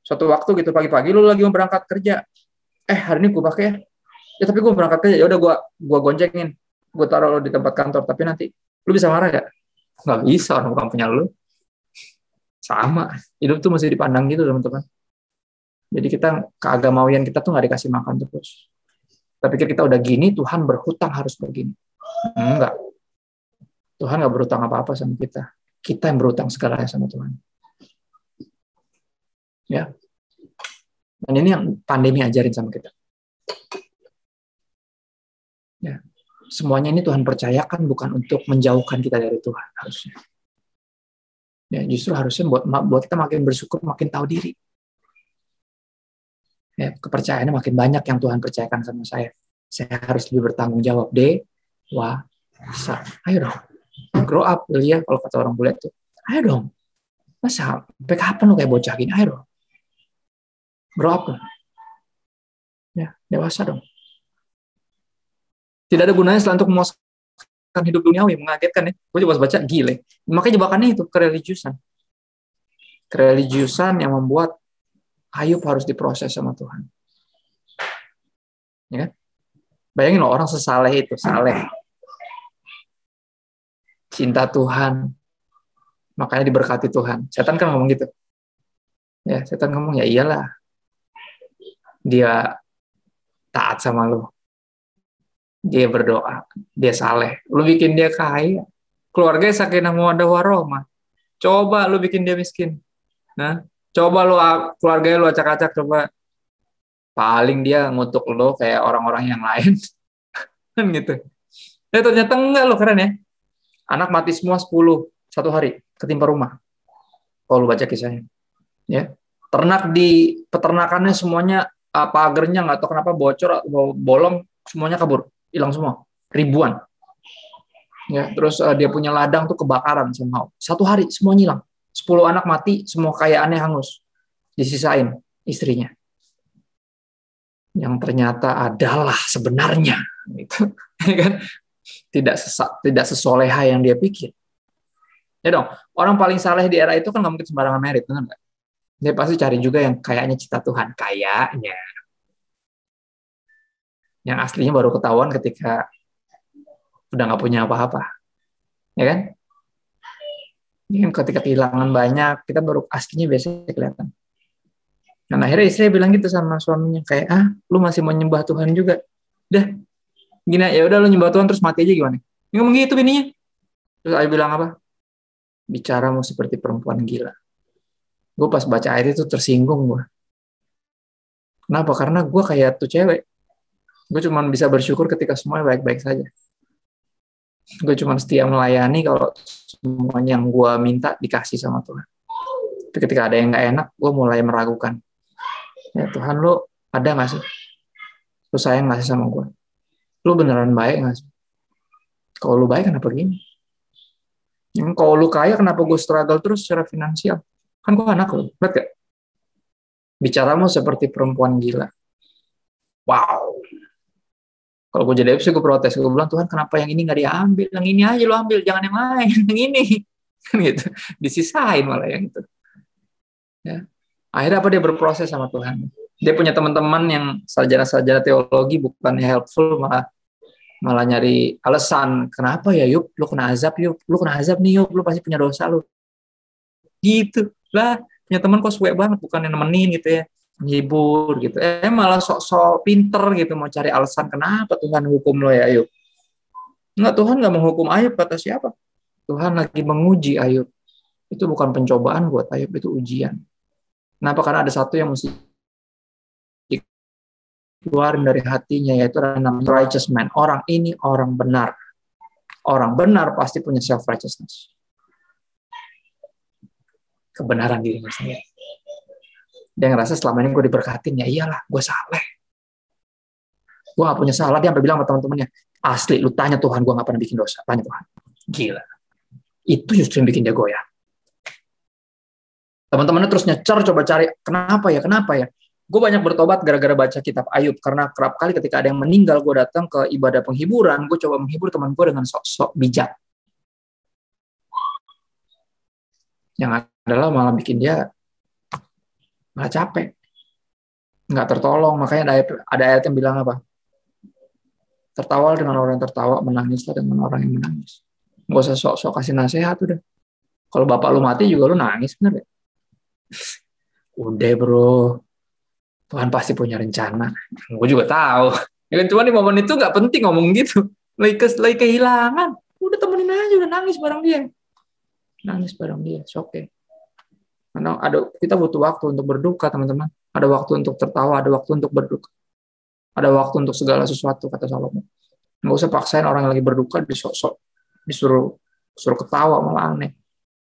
Suatu waktu gitu pagi-pagi lo lagi mau berangkat kerja. Hari ini gue pakai ya. Ya tapi gue berangkat kerja, ya udah gue goncengin. Gue taruh lo di tempat kantor, tapi nanti lo bisa marah gak? Nggak bisa, orang bukan punya lo. Sama, hidup tuh masih dipandang gitu teman-teman. Jadi kita, keagamawian kita tuh nggak dikasih makan terus. Kita pikir kita udah gini, Tuhan berhutang harus begini. Enggak. Tuhan nggak berhutang apa-apa sama kita. Kita yang berhutang segalanya sama Tuhan. Ya. Dan ini yang pandemi ajarin sama kita. Ya. Semuanya ini Tuhan percayakan bukan untuk menjauhkan kita dari Tuhan harusnya. Ya, justru harusnya buat kita makin bersyukur, makin tahu diri. Ya, kepercayaannya makin banyak yang Tuhan percayakan sama saya. Saya harus lebih bertanggung jawab. Dewasa. Ayo dong. Grow up, ya, kalau kata orang bule tuh. Ayo dong. Masa sampai kapan lo kayak bocah gini? Ayo dong. Grow up dong. Ya, dewasa dong. Tidak ada gunanya selain untuk memuaskan hidup duniawi, mengagetkan ya. Gue juga baca gile. Makanya jebakannya itu kereligiusan. Kereligiusan yang membuat Ayub harus diproses sama Tuhan. Ya kan? Bayangin loh, orang sesaleh itu, saleh. Cinta Tuhan. Makanya diberkati Tuhan. Setan kan ngomong gitu. Ya, setan ngomong, ya iyalah. Dia taat sama lo. Dia berdoa. Dia saleh. Lu bikin dia kaya. Keluarganya sakinah mawaddah warahmah. Coba lu bikin dia miskin. Nah, coba lo keluarganya lo acak-acak, coba paling dia ngutuk lo kayak orang-orang yang lain kan gitu. Ternyata enggak lo, keren ya. Anak mati semua 10, 1 hari ketimpa rumah. Kalau lu baca kisahnya. Ya. Ternak di peternakannya semuanya pagernya nggak tahu kenapa bocor atau bolong, semuanya kabur, hilang semua, ribuan. Ya, terus dia punya ladang tuh kebakaran somehow. 1 hari semuanya hilang. 10 anak mati, semua kekayaannya hangus. Disisain istrinya. Yang ternyata adalah sebenarnya gitu. Kan? Tidak sesoleha yang dia pikir. Ya dong, orang paling saleh di era itu kan nggak mungkin sembarangan merit, benar nggak? Dia pasti cari juga yang kayaknya cita Tuhan, kayaknya. Yang aslinya baru ketahuan ketika udah nggak punya apa-apa, ya kan? Ini ketika kehilangan banyak, kita baru aslinya biasanya kelihatan. Dan akhirnya istri bilang gitu sama suaminya, kayak lu masih mau nyembah Tuhan juga, dah, gini ya udah lu nyembah Tuhan terus mati aja gimana? Dia ngomong gitu bininya. Terus Ayu bilang apa? Bicaramu seperti perempuan gila. Gue pas baca ayat itu tersinggung gue. Kenapa? Karena gue kayak tuh cewek. Gue cuma bisa bersyukur ketika semuanya baik-baik saja. Gue cuma setia melayani kalau semuanya yang gue minta dikasih sama Tuhan. Tapi ketika ada yang gak enak, gue mulai meragukan. Ya Tuhan, lu ada gak sih? Lu sayang gak sih sama gue? Lu beneran baik gak sih? Kalau lu baik, kenapa gini? Kalau lu kaya, kenapa gue struggle terus secara finansial? Kan gue anak lu, lihat gak? Bicaramu seperti perempuan gila. Wow. Kalau gue jadi FC, gue protes. Gue bilang, Tuhan kenapa yang ini gak diambil? Yang ini aja lu ambil, jangan yang lain. Yang ini. Gitu. Disisain malah yang itu. Ya. Akhirnya apa, dia berproses sama Tuhan. Dia punya teman-teman yang sarjana-sarjana teologi, bukannya helpful, malah nyari alasan. Kenapa ya Yup? Lu kena azab Yup? Lu kena azab nih Yup? Lu pasti punya dosa lu. Gitu lah. Punya teman kok suwe banget, bukannya nemenin gitu ya. Menghibur gitu. Malah sok-sok pinter gitu, mau cari alasan kenapa Tuhan hukum lo ya Ayub. Enggak, Tuhan nggak menghukum Ayub, kata siapa? Tuhan lagi menguji Ayub. Itu bukan pencobaan buat Ayub, itu ujian. Kenapa? Karena ada satu yang mesti keluarin dari hatinya, yaitu namanya righteous man. Orang ini orang benar. Orang benar pasti punya self-righteousness. Kebenaran dirinya sendiri. Dia ngerasa selama ini gue diberkatin, ya iyalah, gue saleh. Gue gak punya salah. Dia sampai bilang sama teman-temannya, asli, lu tanya Tuhan, gue gak pernah bikin dosa. Tanya Tuhan. Gila. Itu justru yang bikin dia goyah. Teman-temannya terus nyecer, coba cari, kenapa ya? Gue banyak bertobat gara-gara baca kitab Ayub, karena kerap kali ketika ada yang meninggal, gue datang ke ibadah penghiburan, gue coba menghibur teman gue dengan sok-sok bijak. Yang adalah malah bikin dia nggak capek, nggak tertolong. Makanya ada ayat yang bilang apa? Tertawa dengan orang yang tertawa, menangislah dengan orang yang menangis. Nggak usah sok-sok kasih nasihat udah. Kalau bapak lu mati juga lu nangis, bener ya? Udah bro, Tuhan pasti punya rencana. Gue juga tahu. Ya kan, cuma di momen itu nggak penting ngomong gitu. Lagi kehilangan, udah temenin aja, udah nangis bareng dia. Oke. Karena kita butuh waktu untuk berduka, teman-teman. Ada waktu untuk tertawa, ada waktu untuk berduka. Ada waktu untuk segala sesuatu, kata Salomo. Nggak usah paksain orang yang lagi berduka, disuruh ketawa, malah aneh.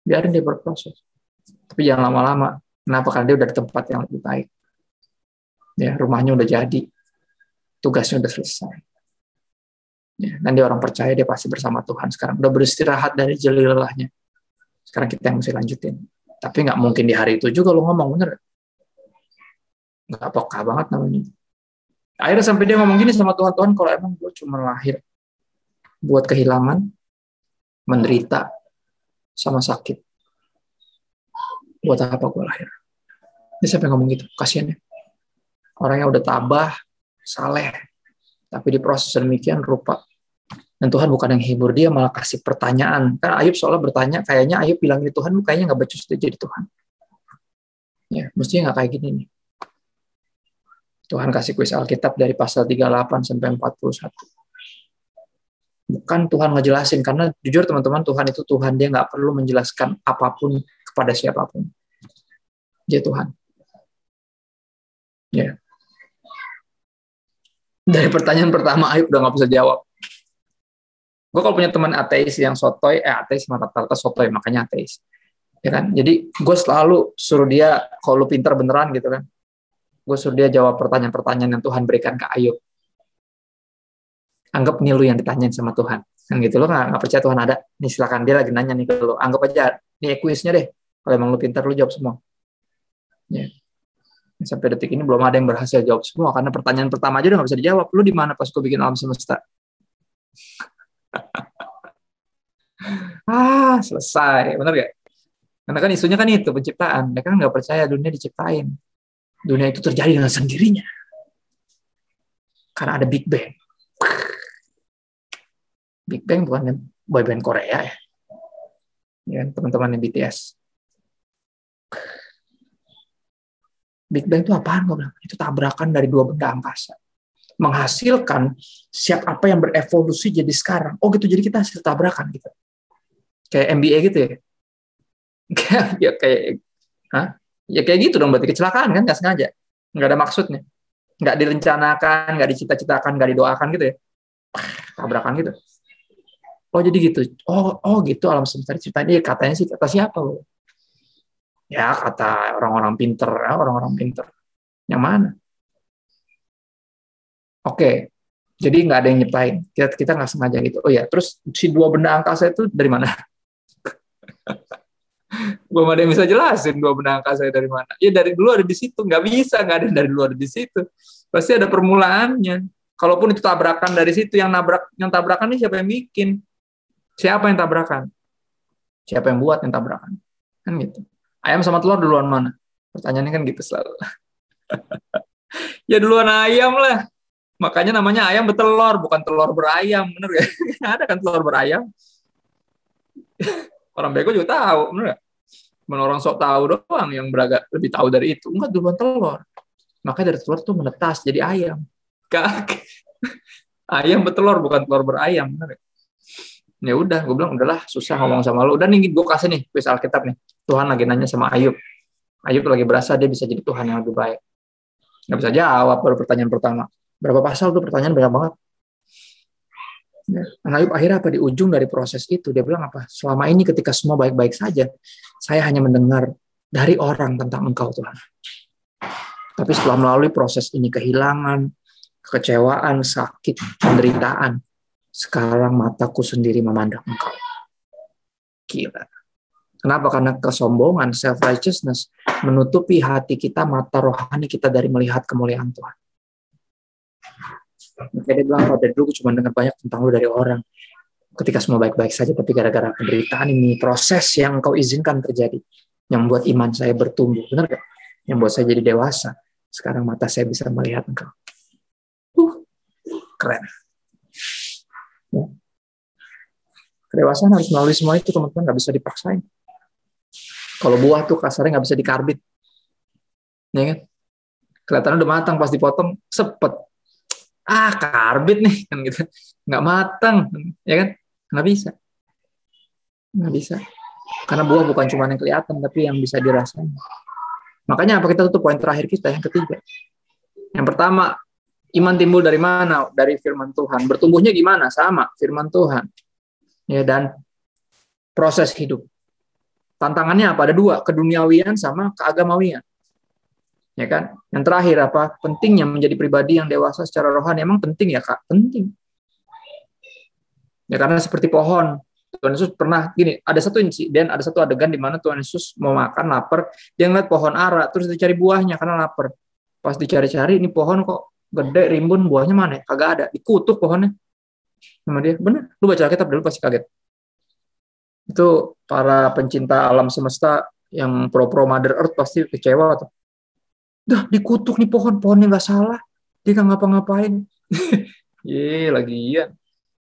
Biarin dia berproses. Tapi jangan lama-lama. Kenapa? Karena dia udah di tempat yang lebih baik. Ya, rumahnya udah jadi. Tugasnya udah selesai. Ya, dan dia orang percaya, dia pasti bersama Tuhan sekarang. Udah beristirahat dari jeli lelahnya. Sekarang kita yang mesti lanjutin. Tapi nggak mungkin di hari itu juga lo ngomong, bener? Nggak peka banget namanya. Akhirnya sampai dia ngomong gini sama Tuhan, kalau emang gue cuma lahir buat kehilangan, menderita, sama sakit, buat apa gue lahir? Dia sampai ngomong gitu, kasihan ya. Orangnya udah tabah, saleh, tapi diproses demikian rupa. Dan Tuhan bukan yang hibur dia, malah kasih pertanyaan. Kan Ayub soalnya bertanya, kayaknya Ayub bilang ini Tuhan, lu kayaknya nggak becus jadi Tuhan. Ya, mestinya nggak kayak gini nih. Tuhan kasih kuis Alkitab dari pasal 38 sampai 41. Bukan Tuhan ngejelasin, karena jujur teman-teman, Tuhan itu Tuhan, dia nggak perlu menjelaskan apapun kepada siapapun. Dia Tuhan. Ya. Dari pertanyaan pertama Ayub udah nggak bisa jawab. Gue kalau punya teman ateis yang sotoy, ateis rata-rata sotoy, makanya ateis. Ya kan? Jadi gue selalu suruh dia, kalau lu pintar beneran gitu kan, gue suruh dia jawab pertanyaan-pertanyaan yang Tuhan berikan ke Ayub. Anggap nih lu yang ditanyain sama Tuhan. Kan gitu, lu nggak percaya Tuhan ada, nih silakan, dia lagi nanya nih ke lu. Anggap aja, nih kuisnya deh. Kalau emang lu pintar, lu jawab semua. Ya. Sampai detik ini belum ada yang berhasil jawab semua, karena pertanyaan pertama aja udah nggak bisa dijawab. Lu di mana pas gue bikin alam semesta? Selesai. Bener gak? Karena kan isunya kan itu, penciptaan. Mereka kan nggak percaya dunia diciptain. Dunia itu terjadi dengan sendirinya. Karena ada Big Bang. Big Bang bukan boyband Korea ya. Ya, teman-teman yang BTS. Big Bang itu apaan? Gue bilang, itu tabrakan dari dua benda angkasa. Menghasilkan siap apa yang berevolusi jadi sekarang. Oh gitu, jadi kita hasil tabrakan gitu. Kayak NBA gitu ya. Ya kayak gitu dong, berarti kecelakaan kan, nggak sengaja. Nggak ada maksudnya. Nggak direncanakan, nggak dicita-citakan, nggak didoakan gitu ya. Tabrakan gitu. Oh jadi gitu. Oh gitu alam semesta diciptain. Ya katanya sih, kata siapa loh? Ya kata orang-orang pinter. Orang-orang pinter. Yang mana? Oke. Jadi nggak ada yang nyiptain. Kita nggak sengaja gitu. Oh ya, terus si dua benda angkasa itu dari mana? Belum ada yang bisa jelasin dua benda angkasa dari mana. Ya dari dulu ada di situ. Nggak bisa, nggak ada yang dari dulu ada di situ. Pasti ada permulaannya. Kalaupun itu tabrakan dari situ, yang tabrakan ini siapa yang bikin? Siapa yang tabrakan? Siapa yang buat yang tabrakan? Kan gitu. Ayam sama telur duluan mana? Pertanyaannya kan gitu selalu. Ya duluan ayam lah. Makanya namanya ayam bertelur, bukan telur berayam. Bener gak? Ada kan telur berayam. Orang bego juga tahu, bener gak? Cuman orang sok tahu doang yang lebih tahu dari itu. Enggak, duluan telur. Makanya dari telur tuh menetas jadi ayam. Ayam bertelur, bukan telur berayam. Bener gak? Ya udah, gue bilang udahlah, susah ngomong sama lo. Udah nih, gue kasih nih kuis Alkitab nih. Tuhan lagi nanya sama Ayub. Ayub lagi berasa dia bisa jadi Tuhan yang lebih baik. Nggak bisa jawab baru pertanyaan pertama. Berapa pasal tuh pertanyaan banyak banget. Ya. Ayub akhirnya apa, di ujung dari proses itu dia bilang apa? Selama ini ketika semua baik-baik saja, saya hanya mendengar dari orang tentang Engkau Tuhan. Tapi setelah melalui proses ini, kehilangan, kekecewaan, sakit, penderitaan, sekarang mataku sendiri memandang Engkau. Gila. Kenapa? Karena kesombongan, self-righteousness, menutupi hati kita, mata rohani kita dari melihat kemuliaan Tuhan. Makanya dia bilang, dari dulu cuma dengar banyak tentang lu dari orang. Ketika semua baik-baik saja, tapi gara-gara penderitaan ini, proses yang Engkau izinkan terjadi, yang membuat iman saya bertumbuh. Benar gak? Yang membuat saya jadi dewasa. Sekarang mata saya bisa melihat Engkau. Keren. Ya. Kedewasaan harus melalui semua itu, teman-teman, nggak bisa dipaksain. Kalau buah tuh kasarnya nggak bisa dikarbit, ya kan? Kelihatannya udah matang, pas dipotong sepet, karbit nih, kan gitu, nggak matang, ya kan? Nggak bisa, karena buah bukan cuma yang kelihatan, tapi yang bisa dirasain. Makanya apa, kita tutup poin terakhir kita, yang ketiga. Yang pertama, iman timbul dari mana? Dari firman Tuhan. Bertumbuhnya gimana? Sama, firman Tuhan. Ya, dan proses hidup. Tantangannya apa? Ada dua, keduniawian sama keagamawian. Ya kan? Yang terakhir apa? Pentingnya menjadi pribadi yang dewasa secara rohani. Emang penting ya, Kak? Penting. Ya karena seperti pohon. Tuhan Yesus pernah gini, ada satu insiden, ada satu adegan di mana Tuhan Yesus mau makan, lapar, dia ngeliat pohon ara, terus dicari buahnya karena lapar. Pas dicari-cari, ini pohon kok gede, rimbun, buahnya mana? Kagak ada. Dikutuk pohonnya sama dia. Bener, lu baca Alkitab dulu pasti kaget. Itu para pencinta alam semesta yang pro-pro Mother Earth pasti kecewa tuh. Dah dikutuk nih pohonnya nggak salah, dia nggak ngapa-ngapain. Lagian.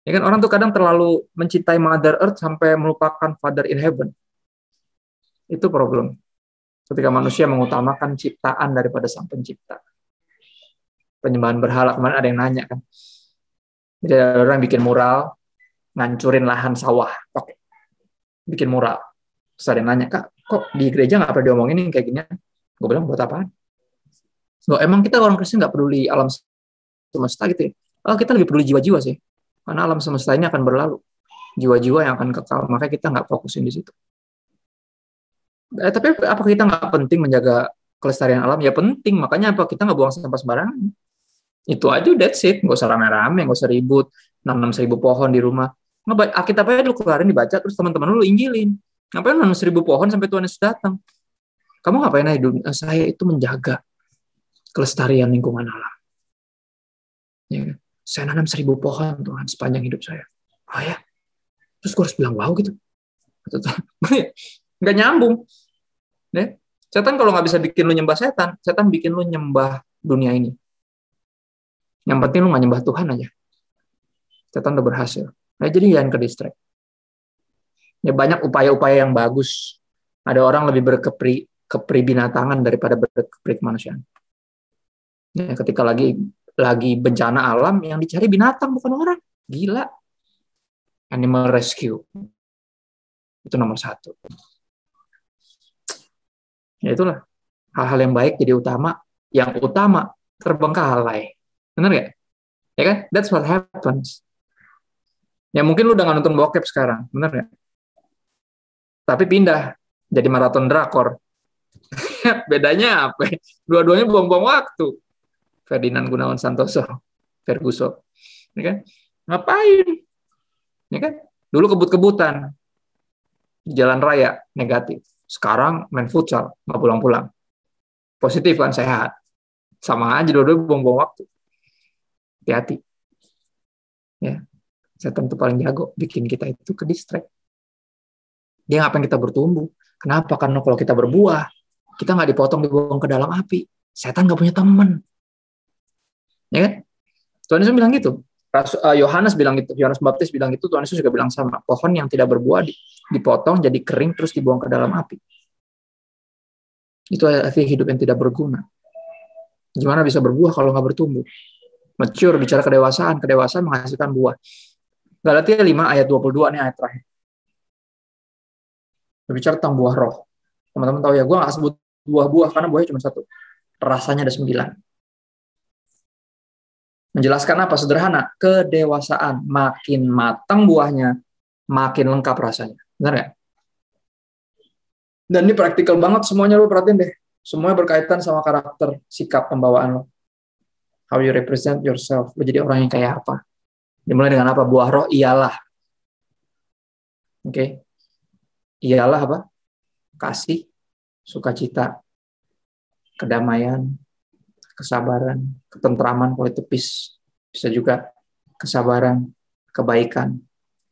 Ya kan, orang tuh kadang terlalu mencintai Mother Earth sampai melupakan Father in Heaven. Itu problem. Ketika manusia mengutamakan ciptaan daripada Sang Pencipta. Penyembahan berhala, kemarin ada yang nanya kan. Jadi ada orang bikin mural, ngancurin lahan sawah. Oke. Bikin mural. Terus ada yang nanya, Kak, kok di gereja nggak pernah diomongin kayak gini? Gue bilang, buat apaan? Loh, emang kita orang Kristen nggak peduli alam semesta gitu ya? Oh, kita lebih peduli jiwa-jiwa sih. Karena alam semesta ini akan berlalu. jiwa-jiwa yang akan kekal. Makanya kita nggak fokusin di situ. Tapi apa kita nggak penting menjaga kelestarian alam? Ya penting. Makanya apa kita nggak buang sampah sembarangan? Itu aja, that's it. Nggak usah rame-rame, nggak usah ribut. Nanam 1.000 pohon di rumah. Alkitab aja dulu keluarin dibaca, terus teman-teman lu injilin. Ngapain nanam 1.000 pohon sampai Tuhan Yesus datang? Kamu ngapain aja? Saya itu menjaga kelestarian lingkungan alam. Ya, saya nanam 1.000 pohon Tuhan sepanjang hidup saya. Oh ya? Terus gue harus bilang wow gitu? Nggak nyambung. Ya? Setan kalau nggak bisa bikin lu nyembah setan, setan bikin lu nyembah dunia ini. Yang penting lu nggak nyembah Tuhan aja. Setan udah berhasil. Nah, jadi jangan ke distract. Ya, banyak upaya-upaya yang bagus. Ada orang lebih berkepribinatangan daripada berkepri kemanusiaan. Ya, ketika lagi bencana alam, yang dicari binatang bukan orang. Gila. Animal rescue. Itu nomor 1. Ya itulah. Hal-hal yang baik jadi utama. Yang utama terbengkalai. Benar nggak? Ya kan? That's what happens. Ya mungkin lu udah nggak nonton bokep sekarang. Benar nggak? Tapi pindah. Jadi maraton drakor. Bedanya apa? Dua-duanya buang-buang waktu. Ferdinand Gunawan Santoso. Ferguson. Ya kan? Ngapain? Ya kan? Dulu kebut-kebutan. Jalan raya. Negatif. Sekarang main futsal. Nggak pulang-pulang. Positif kan, sehat. Sama aja dua-duanya buang-buang waktu. Hati-hati. Ya. Setan itu paling jago. Bikin kita itu ke distract. Dia ngapain kita bertumbuh. Kenapa? Karena kalau kita berbuah, kita nggak dipotong, dibuang ke dalam api. Setan nggak punya teman. Ya kan? Tuhan Yesus bilang gitu. Yohanes bilang gitu. Yohanes Baptis bilang gitu. Tuhan Yesus juga bilang sama. Pohon yang tidak berbuah dipotong jadi kering terus dibuang ke dalam api. Itu arti hidup yang tidak berguna. Gimana bisa berbuah kalau nggak bertumbuh? Mature, bicara kedewasaan. Kedewasaan menghasilkan buah. Galatia 5 ayat 22 nih ayat terakhir. Berbicara tentang buah roh. Teman-teman tahu ya, gue nggak sebut buah-buah karena buahnya cuma 1. Rasanya ada 9. Menjelaskan apa? Sederhana. Kedewasaan. Makin matang buahnya, makin lengkap rasanya. Benar nggak? Dan ini praktikal banget semuanya, lo perhatiin deh. Semuanya berkaitan sama karakter, sikap, pembawaan lo. How you represent yourself. Lo jadi orang yang kayak apa? Dimulai dengan apa? Buah roh ialah. Oke. Ialah apa? Kasih, sukacita, kedamaian, kesabaran, ketentraman, politepis, bisa juga kesabaran, kebaikan,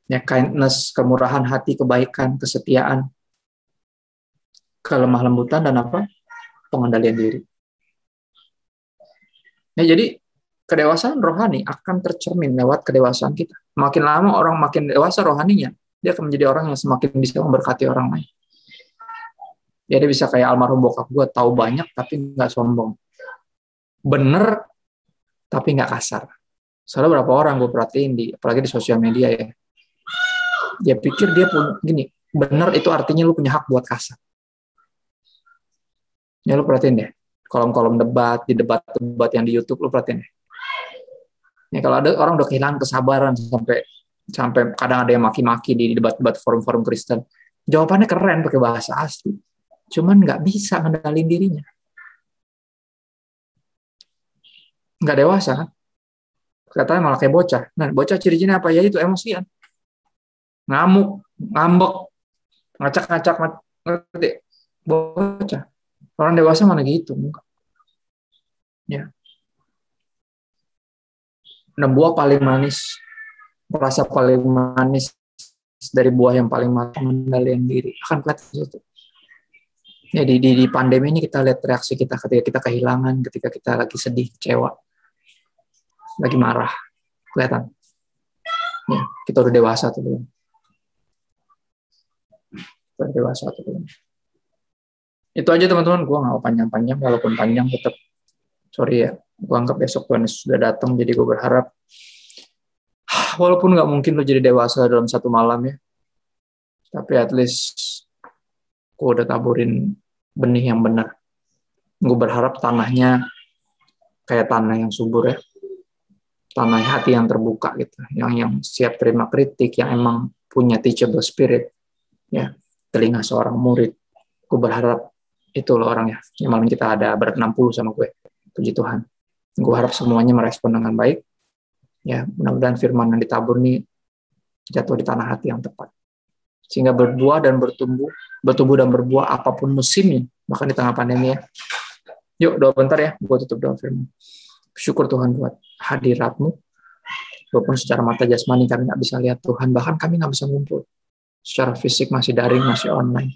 ya, kindness, kemurahan hati, kebaikan, kesetiaan, kelemah lembutan, dan apa? Pengendalian diri. Ya, jadi kedewasaan rohani akan tercermin lewat kedewasaan kita. Makin lama orang makin dewasa rohaninya, dia akan menjadi orang yang semakin bisa memberkati orang lain. Ya, dia bisa kayak almarhum bokap gue, tahu banyak tapi nggak sombong. Bener tapi nggak kasar. Soalnya berapa orang gue perhatiin apalagi di sosial media ya, dia pikir dia pun gini, bener itu artinya lu punya hak buat kasar. Ya lu perhatiin deh, kolom-kolom debat, di debat-debat yang di YouTube lu perhatiin deh. Ya kalau ada orang udah kehilangan kesabaran sampai kadang ada yang maki-maki di debat-debat forum-forum Kristen, jawabannya keren pakai bahasa asli, cuman nggak bisa ngendalin dirinya. Nggak dewasa kan? Katanya malah kayak bocah. Nah, bocah ciri-cirinya apa? Ya itu emosian. Ngamuk, ngambek, ngacak-ngacak, ngerti? Bocah. Orang dewasa mana gitu? Ya. Dan buah paling manis, rasa paling manis dari buah yang paling matang, mengendalikan diri. Akan kelihatan itu. Ya, di pandemi ini kita lihat reaksi kita ketika kita kehilangan, ketika kita lagi sedih, kecewa, lagi marah, kelihatan. Ya, kita udah dewasa atau belum? Kita udah dewasa atau belum? Itu aja teman-teman, gue nggak mau panjang-panjang, walaupun panjang tetap, sorry ya, gue anggap besok Tuhan Yesus sudah datang, jadi gue berharap, walaupun nggak mungkin lo jadi dewasa dalam satu malam ya, tapi at least gue udah taburin benih yang benar. Gue berharap tanahnya kayak tanah yang subur ya, tanah hati yang terbuka gitu, yang siap terima kritik, yang emang punya teachable spirit, ya, telinga seorang murid. Gue berharap itu loh orangnya. Yang malam kita ada berat 60 sama gue. Puji Tuhan. Gue harap semuanya merespon dengan baik. Ya, mudah-mudahan firman yang ditabur ini jatuh di tanah hati yang tepat. Sehingga berbuah dan bertumbuh dan berbuah apapun musimnya, bahkan di tengah pandemi ya. Yuk doa bentar ya, gue tutup doa firman. Syukur Tuhan buat hadirat-Mu. Walaupun secara mata jasmani kami nggak bisa lihat Tuhan, bahkan kami nggak bisa ngumpul. Secara fisik masih daring, masih online.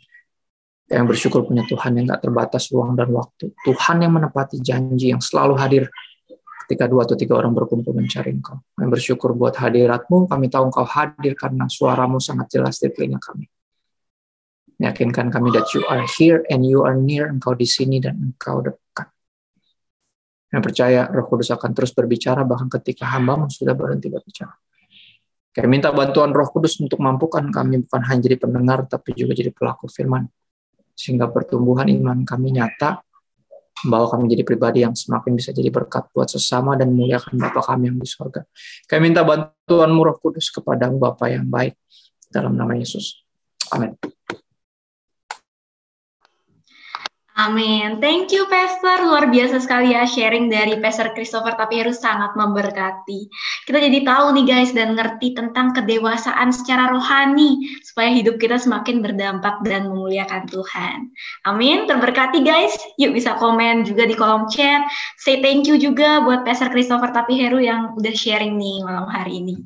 Yang bersyukur punya Tuhan yang nggak terbatas ruang dan waktu. Tuhan yang menepati janji, yang selalu hadir ketika 2 atau 3 orang berkumpul mencari Engkau. Kami bersyukur buat hadirat-Mu, kami tahu Engkau hadir karena suara-Mu sangat jelas di telinga kami. Yakinkan kami that you are here and you are near, Engkau di sini dan Engkau dekat. Kami percaya Roh Kudus akan terus berbicara bahkan ketika hamba-Mu sudah berhenti berbicara. Kami minta bantuan Roh Kudus untuk mampukan kami bukan hanya jadi pendengar tapi juga jadi pelaku firman. Sehingga pertumbuhan iman kami nyata, membawa kami jadi pribadi yang semakin bisa jadi berkat buat sesama dan memuliakan Bapa kami yang di surga. Kami minta bantuan-Mu Roh Kudus kepada Bapa yang baik dalam nama Yesus. Amin. Amin. Thank you, Pastor. Luar biasa sekali ya sharing dari Pastor Christopher Tapieru, sangat memberkati. Kita jadi tahu nih guys dan ngerti tentang kedewasaan secara rohani supaya hidup kita semakin berdampak dan memuliakan Tuhan. Amin. Terberkati guys. Yuk bisa komen juga di kolom chat. Say thank you juga buat Pastor Christopher Tapieru yang udah sharing nih malam hari ini.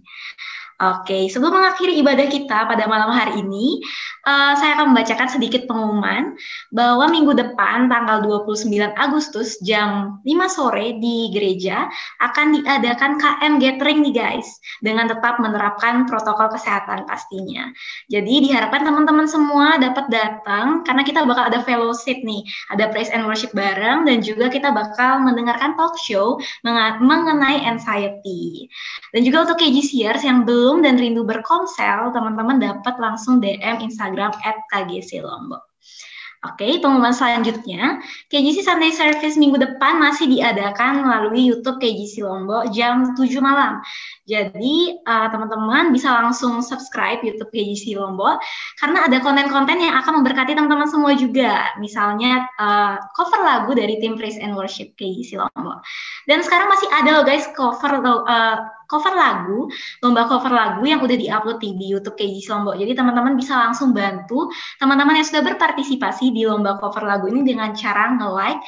Oke, sebelum mengakhiri ibadah kita pada malam hari ini, saya akan membacakan sedikit pengumuman bahwa minggu depan tanggal 29 Agustus jam 5 sore di gereja akan diadakan KM Gathering nih guys, dengan tetap menerapkan protokol kesehatan pastinya. Jadi diharapkan teman-teman semua dapat datang karena kita bakal ada fellowship nih, ada praise and worship bareng dan juga kita bakal mendengarkan talk show mengenai anxiety. Dan juga untuk KGCers yang belum dan rindu berkonsel, teman-teman dapat langsung DM Instagram @kgclombok. Oke, pengumuman selanjutnya, KGC Sunday Service minggu depan masih diadakan melalui YouTube KGC Lombok jam 7 malam. Jadi, teman-teman bisa langsung subscribe YouTube KGC Lombok, karena ada konten-konten yang akan memberkati teman-teman semua juga. Misalnya, cover lagu dari tim Praise and Worship KGC Lombok. Dan sekarang masih ada loh guys, lomba cover lagu yang udah diupload di YouTube KGC Lombok. Jadi teman-teman bisa langsung bantu teman-teman yang sudah berpartisipasi di lomba cover lagu ini dengan cara nge-like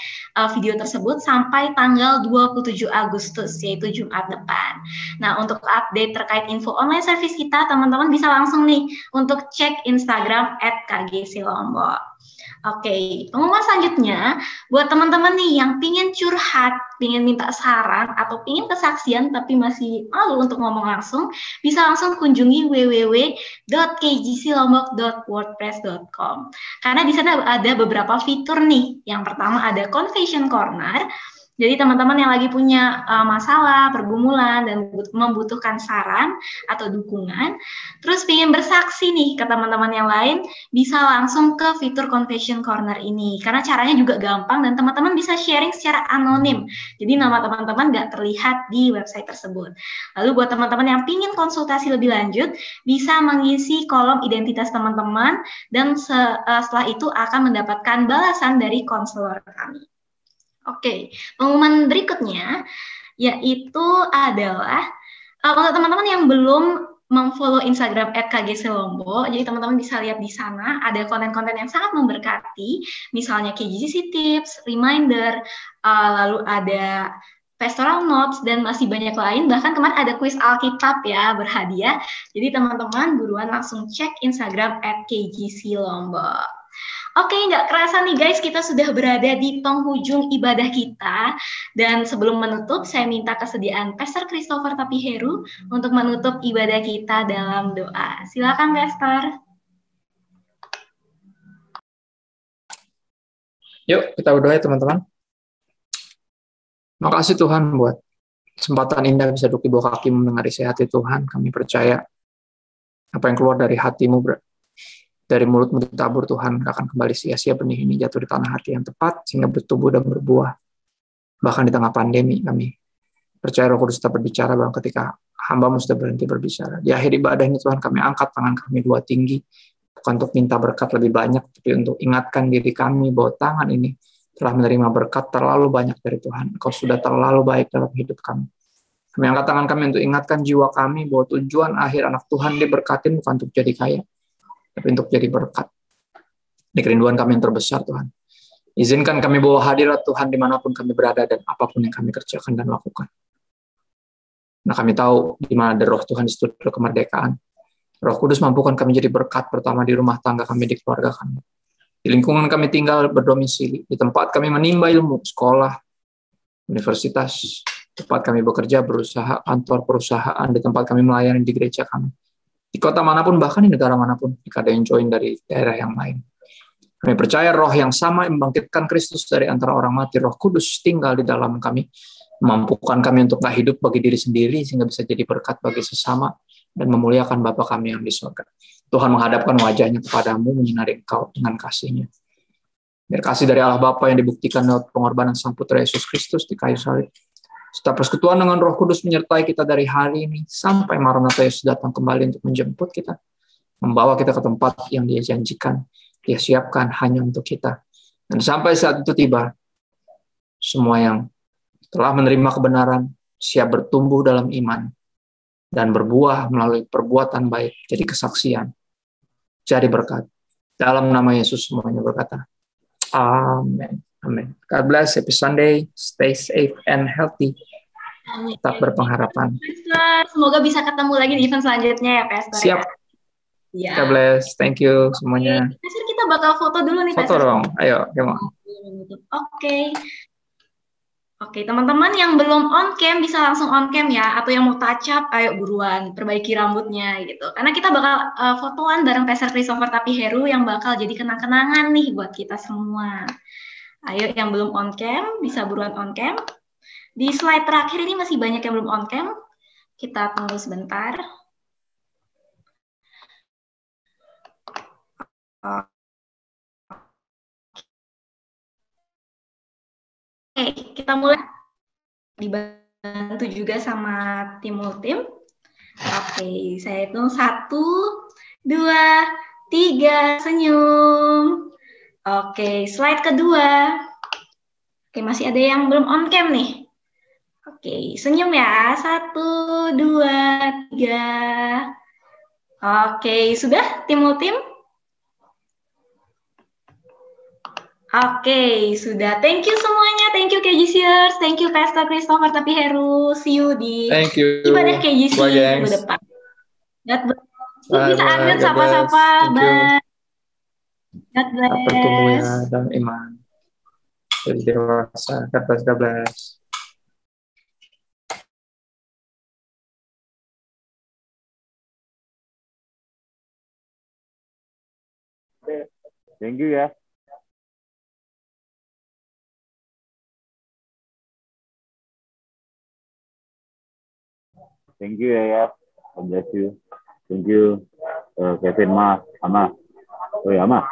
video tersebut sampai tanggal 27 Agustus, yaitu Jumat depan. Nah, untuk update terkait info online service kita, teman-teman bisa langsung nih untuk cek Instagram @kgclombok. Oke, pengumuman selanjutnya, buat teman-teman nih yang pingin curhat, pingin minta saran, atau pingin kesaksian tapi masih malu untuk ngomong langsung, bisa langsung kunjungi www.kgclombok.wordpress.com. Karena di sana ada beberapa fitur nih. Yang pertama ada Confession Corner. Jadi teman-teman yang lagi punya masalah, pergumulan, dan membutuhkan saran atau dukungan, terus ingin bersaksi nih ke teman-teman yang lain, bisa langsung ke fitur Confession Corner ini. Karena caranya juga gampang dan teman-teman bisa sharing secara anonim. Jadi nama teman-teman nggak terlihat di website tersebut. Lalu buat teman-teman yang ingin konsultasi lebih lanjut, bisa mengisi kolom identitas teman-teman, dan setelah itu akan mendapatkan balasan dari konselor kami. Oke, pengumuman berikutnya yaitu adalah untuk teman-teman yang belum memfollow Instagram @kgclombok, jadi teman-teman bisa lihat di sana ada konten-konten yang sangat memberkati, misalnya KGCC tips, reminder, lalu ada pastoral notes, dan masih banyak lain. Bahkan kemarin ada kuis Alkitab ya, berhadiah. Jadi teman-teman buruan langsung cek Instagram @kgclombok. Oke, nggak kerasa nih guys, kita sudah berada di penghujung ibadah kita. Dan sebelum menutup, saya minta kesediaan Pastor Christopher Tapieru untuk menutup ibadah kita dalam doa. Silakan Pastor. Yuk, kita berdoa ya teman-teman. Makasih Tuhan buat kesempatan indah bisa duduk di bawah kaki mendengar isi hati Tuhan. Kami percaya apa yang keluar dari hatimu, dari mulutmu ditabur Tuhan, akan kembali sia-sia benih ini jatuh di tanah hati yang tepat, sehingga bertumbuh dan berbuah. Bahkan di tengah pandemi, kami percaya Roh Kudus tetap berbicara, bahkan ketika Hamba-Mu sudah berhenti berbicara. Di akhir ibadah ini Tuhan, kami angkat tangan kami dua tinggi, bukan untuk minta berkat lebih banyak, tapi untuk ingatkan diri kami bahwa tangan ini telah menerima berkat terlalu banyak dari Tuhan. Engkau sudah terlalu baik dalam hidup kami. Kami angkat tangan kami untuk ingatkan jiwa kami bahwa tujuan akhir anak Tuhan diberkatin bukan untuk jadi kaya, tapi untuk jadi berkat. Ini kerinduan kami yang terbesar, Tuhan. Izinkan kami bawa hadirat Tuhan dimanapun kami berada dan apapun yang kami kerjakan dan lakukan. Nah, kami tahu di mana ada roh Tuhan di situ ada kemerdekaan. Roh Kudus mampukan kami jadi berkat, pertama di rumah tangga kami, di keluarga kami. Di lingkungan kami tinggal berdomisili, di tempat kami menimba ilmu, sekolah, universitas, tempat kami bekerja, berusaha, kantor, perusahaan, di tempat kami melayani di gereja kami. Di kota manapun, bahkan di negara manapun, jika ada yang join dari daerah yang lain. Kami percaya roh yang sama yang membangkitkan Kristus dari antara orang mati, Roh Kudus tinggal di dalam kami, memampukan kami untuk tak hidup bagi diri sendiri, sehingga bisa jadi berkat bagi sesama, dan memuliakan Bapa kami yang di surga. Tuhan menghadapkan wajahnya kepadamu, menyinari engkau dengan kasih-Nya. Biar kasih dari Allah Bapa yang dibuktikan lewat pengorbanan Sang Putra Yesus Kristus di kayu salib, serta persekutuan dengan Roh Kudus menyertai kita dari hari ini, sampai Maranatha Yesus datang kembali untuk menjemput kita, membawa kita ke tempat yang Dia janjikan, Dia siapkan hanya untuk kita. Dan sampai saat itu tiba, semua yang telah menerima kebenaran, siap bertumbuh dalam iman, dan berbuah melalui perbuatan baik, jadi kesaksian, jadi berkat. Dalam nama Yesus semuanya berkata, Amin. Amin. God bless. Happy Sunday. Stay safe and healthy. Amin. Tetap berpengharapan. Pastor, semoga bisa ketemu lagi di event selanjutnya ya, Pastor. Siap. Ya. God bless. Thank you semuanya. Pastor, kita bakal foto dulu nih, Foto Pastor. dong. Ayo, come on. Oke. Oke, teman-teman yang belum on cam bisa langsung on cam ya, atau yang mau touch up, ayo buruan perbaiki rambutnya gitu. Karena kita bakal fotoan bareng Pastor Christopher Tapiheru yang bakal jadi kenang-kenangan nih buat kita semua. Ayo yang belum on cam bisa buruan on cam. Di slide terakhir ini masih banyak yang belum on cam. Kita tunggu sebentar. Oke, kita mulai. Dibantu juga sama tim Multim. Oke, saya hitung 1, 2, 3, senyum. Oke, slide kedua. Oke, masih ada yang belum on cam nih. Oke, senyum ya. 1, 2, 3. Oke, sudah tim Multim? Oke, sudah. Thank you semuanya. Thank you KGCers. Thank you Pastor Christopher Tapiheru. See you di ibadah KGC minggu depan. God bless. Bisa unmute sapa-sapa. Bye. God bless. Bertumbuh ya dalam iman. Jadi dewasa. God bless. God bless. Thank you ya. Thank you ya. God bless you. Thank you Kevin, Ama. Oh ya, Ama.